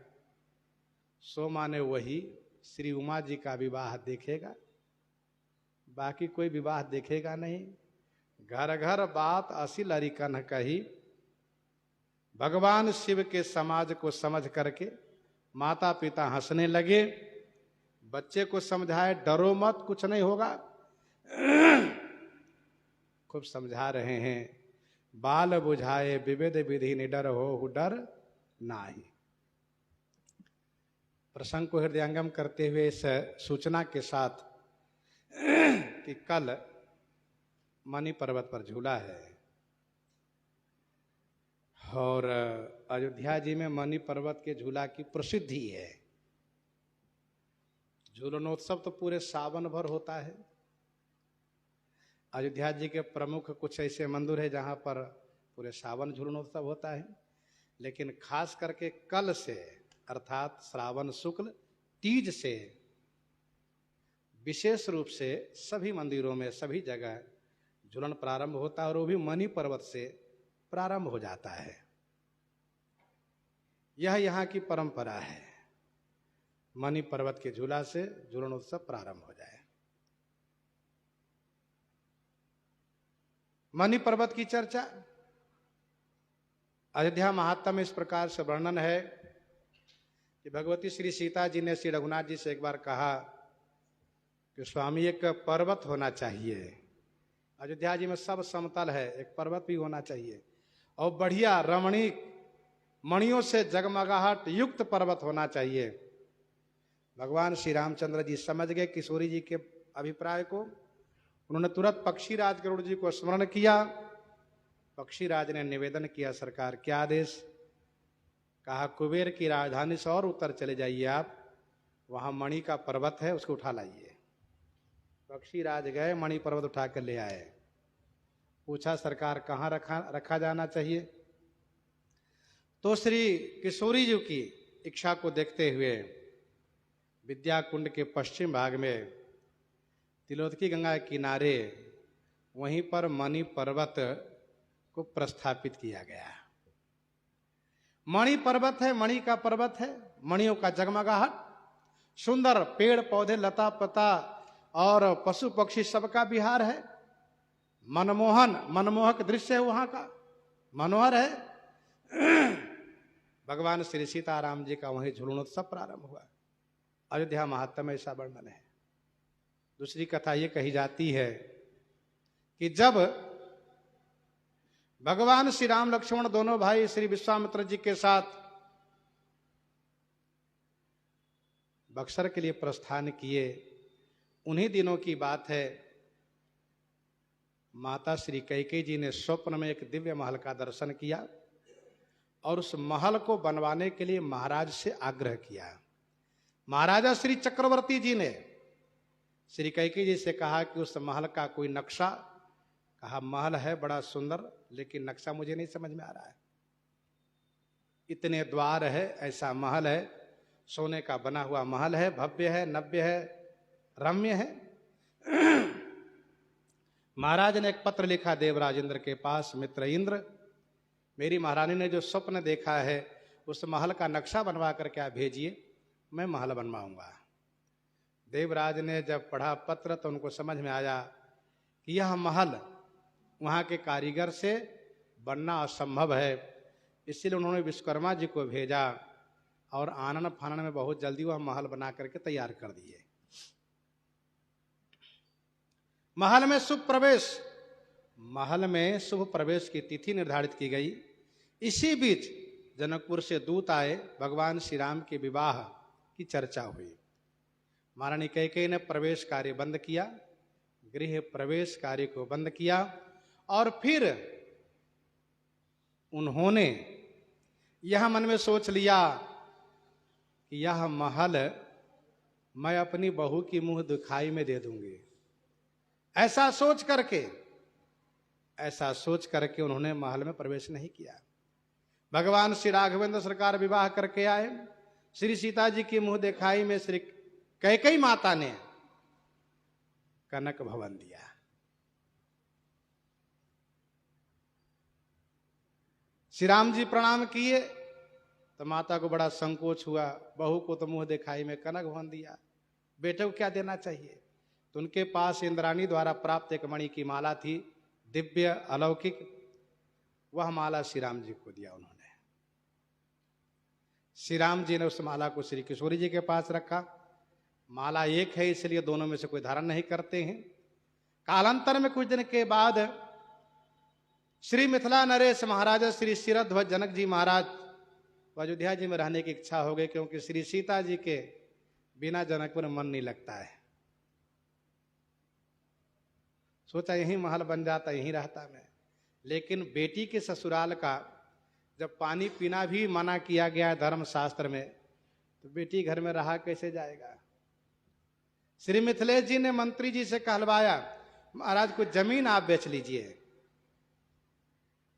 सो माने वही श्री उमा जी का विवाह देखेगा, बाकी कोई विवाह देखेगा नहीं। घर घर बात असिलरी कन कही। भगवान शिव के समाज को समझ करके माता पिता हंसने लगे। बच्चे को समझाए डरो मत, कुछ नहीं होगा, खूब समझा रहे हैं। बाल बुझाए विविध विधि निडर हो डर नाही। प्रसंग को हृदयंगम करते हुए इस सूचना के साथ कि कल मणि पर्वत पर झूला है, और अयोध्या जी में मणि पर्वत के झूला की प्रसिद्धि है। झूलनोत्सव तो पूरे सावन भर होता है। अयोध्या जी के प्रमुख कुछ ऐसे मंदिर है जहाँ पर पूरे सावन झूलनोत्सव होता है, लेकिन खास करके कल से अर्थात श्रावण शुक्ल तीज से विशेष रूप से सभी मंदिरों में सभी जगह झूलन प्रारंभ होता है और वो भी मणि पर्वत से प्रारंभ हो जाता है। यह यहाँ की परंपरा है, मणि पर्वत के झूला से झूलनोत्सव प्रारंभ हो जाए। मणि पर्वत की चर्चा अयोध्या महात्म्य में इस प्रकार से वर्णन है कि भगवती श्री सीता जी ने श्री रघुनाथ जी से एक बार कहा कि स्वामी एक पर्वत होना चाहिए। अयोध्या जी में सब समतल है, एक पर्वत भी होना चाहिए और बढ़िया रमणीक मणियों से जगमगाहट युक्त पर्वत होना चाहिए। भगवान श्री रामचंद्र जी समझ गए किशोरी जी के अभिप्राय को। उन्होंने तुरंत पक्षीराज गरुड़ जी को स्मरण किया। पक्षीराज ने निवेदन किया, सरकार क्या आदेश? कहा कुबेर की राजधानी से और उत्तर चले जाइए आप, वहां मणि का पर्वत है, उसको उठा लाइए। पक्षीराज गए, मणि पर्वत उठा कर ले आए। पूछा सरकार कहाँ रखा जाना चाहिए? तो श्री किशोरी जी की इच्छा को देखते हुए विद्या कुंड के पश्चिम भाग में तिलोत्तकी गंगा के किनारे वहीं पर मणि पर्वत को प्रस्थापित किया गया। मणि पर्वत है, मणि का पर्वत है, मणियों का जगमगाहट, सुंदर पेड़ पौधे लता पता और पशु पक्षी सबका विहार है। मनमोहक दृश्य है वहां का, मनोहर है। भगवान श्री सीताराम जी का वहीं झूलनोत्सव प्रारंभ हुआ। अयोध्या महात्म्य में ऐसा वर्णन है। दूसरी कथा ये कही जाती है कि जब भगवान श्री राम लक्ष्मण दोनों भाई श्री विश्वामित्र जी के साथ बक्सर के लिए प्रस्थान किए, उन्हीं दिनों की बात है। माता श्री कैकेयी जी ने स्वप्न में एक दिव्य महल का दर्शन किया और उस महल को बनवाने के लिए महाराज से आग्रह किया। महाराजा श्री चक्रवर्ती जी ने श्री कैकेयी जी से कहा कि उस महल का कोई नक्शा। कहा महल है बड़ा सुंदर, लेकिन नक्शा मुझे नहीं समझ में आ रहा है। इतने द्वार है, ऐसा महल है, सोने का बना हुआ महल है, भव्य है, नव्य है, रम्य है। महाराज ने एक पत्र लिखा देवराज इंद्र के पास, मित्र इंद्र, मेरी महारानी ने जो स्वप्न देखा है उस महल का नक्शा बनवा कर क्या भेजिए, मैं महल बनवाऊंगा। देवराज ने जब पढ़ा पत्र तो उनको समझ में आया कि यह महल वहां के कारीगर से बनना असंभव है। इसलिए उन्होंने विश्वकर्मा जी को भेजा और आनन फानन में बहुत जल्दी वह महल बना करके तैयार कर दिए। महल में शुभ प्रवेश की तिथि निर्धारित की गई। इसी बीच जनकपुर से दूत आए, भगवान श्री राम के विवाह की चर्चा हुई। महारानी कैकेयी ने प्रवेश कार्य बंद किया, गृह प्रवेश कार्य को बंद किया और फिर उन्होंने यह मन में सोच लिया कि यह महल मैं अपनी बहू की मुंह दिखाई में दे दूंगी। ऐसा सोच करके उन्होंने महल में प्रवेश नहीं किया। भगवान श्री राघवेंद्र सरकार विवाह करके आए। श्री सीता जी की मुंह दिखाई में श्री कैकेयी माता ने कनक भवन दिया। श्री राम जी प्रणाम किए तो माता को बड़ा संकोच हुआ, बहू को तो मुंह दिखाई में कनक भवन दिया, बेटे को क्या देना चाहिए। तो उनके पास इंद्राणी द्वारा प्राप्त एक मणि की माला थी, दिव्य अलौकिक, वह माला श्री राम जी को दिया उन्होंने। श्री राम जी ने उस माला को श्री किशोरी जी के पास रखा। माला एक है इसलिए दोनों में से कोई धारण नहीं करते हैं। कालांतर में कुछ दिन के बाद श्री मिथिला नरेश महाराजा श्री शिरध्वज जनक जी महाराज अयोध्या जी में रहने की इच्छा हो गई, क्योंकि श्री सीता जी के बिना जनकपुर में मन नहीं लगता है। सोचा यहीं महल बन जाता, यहीं रहता मैं, लेकिन बेटी के ससुराल का जब पानी पीना भी मना किया गया है धर्म शास्त्र में, तो बेटी घर में रहा कैसे जाएगा। श्री मिथिलेश जी ने मंत्री जी से कहलवाया, महाराज कुछ जमीन आप बेच लीजिए।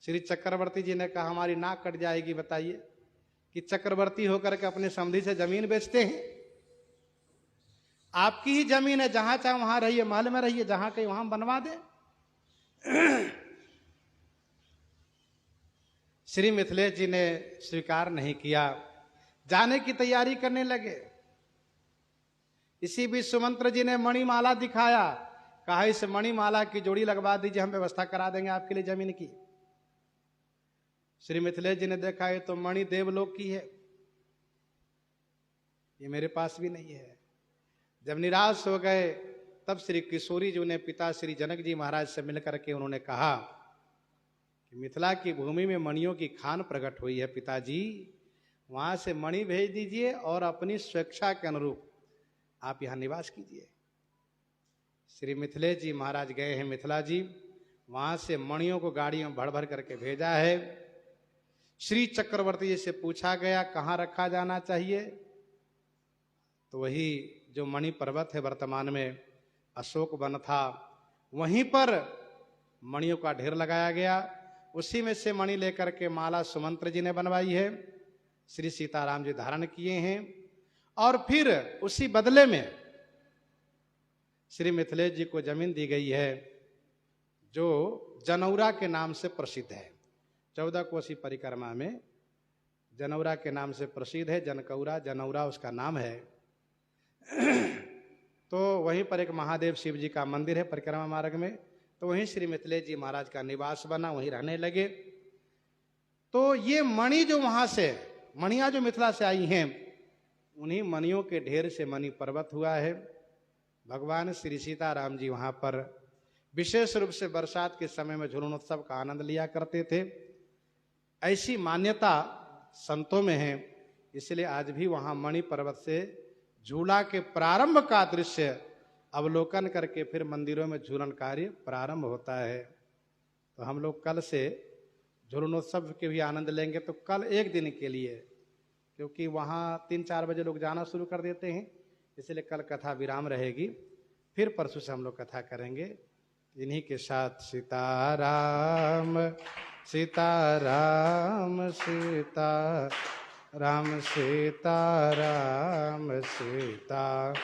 श्री चक्रवर्ती जी ने कहा, हमारी नाक कट जाएगी, बताइए कि चक्रवर्ती होकर के अपने समधी से जमीन बेचते हैं। आपकी ही जमीन है, जहां चाहे वहां रहिए, महल में रहिए, जहां कहीं वहां बनवा दे। श्री मिथिलेश जी ने स्वीकार नहीं किया, जाने की तैयारी करने लगे। इसी बीच सुमंत्र जी ने मणिमाला दिखाया, कहा इस मणिमाला की जोड़ी लगवा दीजिए, हम व्यवस्था करा देंगे आपके लिए जमीन की। श्री मिथिलेश जी ने देखा ये तो मणि देवलोक की है, ये मेरे पास भी नहीं है। जब निराश हो गए तब श्री किशोरी जी ने पिता श्री जनक जी महाराज से मिलकर के उन्होंने कहा कि मिथिला की भूमि में मणियों की खान प्रकट हुई है पिताजी, वहां से मणि भेज दीजिए और अपनी स्वेच्छा के अनुरूप आप यहां निवास कीजिए। श्री मिथिलेश जी महाराज गए हैं मिथिला जी, वहां से मणियों को गाड़ियों भर भर करके भेजा है। श्री चक्रवर्ती जी से पूछा गया कहाँ रखा जाना चाहिए, तो वही जो मणि पर्वत है वर्तमान में अशोक वन था, वहीं पर मणियों का ढेर लगाया गया। उसी में से मणि लेकर के माला सुमंत्र जी ने बनवाई है, श्री सीताराम जी धारण किए हैं। और फिर उसी बदले में श्री मिथिलेश जी को जमीन दी गई है जो जनौरा के नाम से प्रसिद्ध है। 14 कोसी परिक्रमा में जनौरा के नाम से प्रसिद्ध है, जनकौरा जनौरा उसका नाम है। तो वहीं पर एक महादेव शिव जी का मंदिर है परिक्रमा मार्ग में, तो वहीं श्री मिथिलेश जी महाराज का निवास बना, वहीं रहने लगे। तो ये मणि जो वहां से मणियां जो मिथिला से आई हैं, उन्हीं मणियों के ढेर से मणि पर्वत हुआ है। भगवान श्री सीताराम जी वहां पर विशेष रूप से बरसात के समय में झूलनोत्सव का आनंद लिया करते थे, ऐसी मान्यता संतों में है। इसलिए आज भी वहां मणि पर्वत से झूला के प्रारंभ का दृश्य अवलोकन करके फिर मंदिरों में झूलन कार्य प्रारंभ होता है। तो हम लोग कल से झूलनोत्सव के भी आनंद लेंगे, तो कल एक दिन के लिए, क्योंकि वहाँ 3-4 बजे लोग जाना शुरू कर देते हैं, इसलिए कल कथा विराम रहेगी। फिर परसों से हम लोग कथा करेंगे। इन्हीं के साथ सीताराम सीताराम सीताराम सीताराम सीता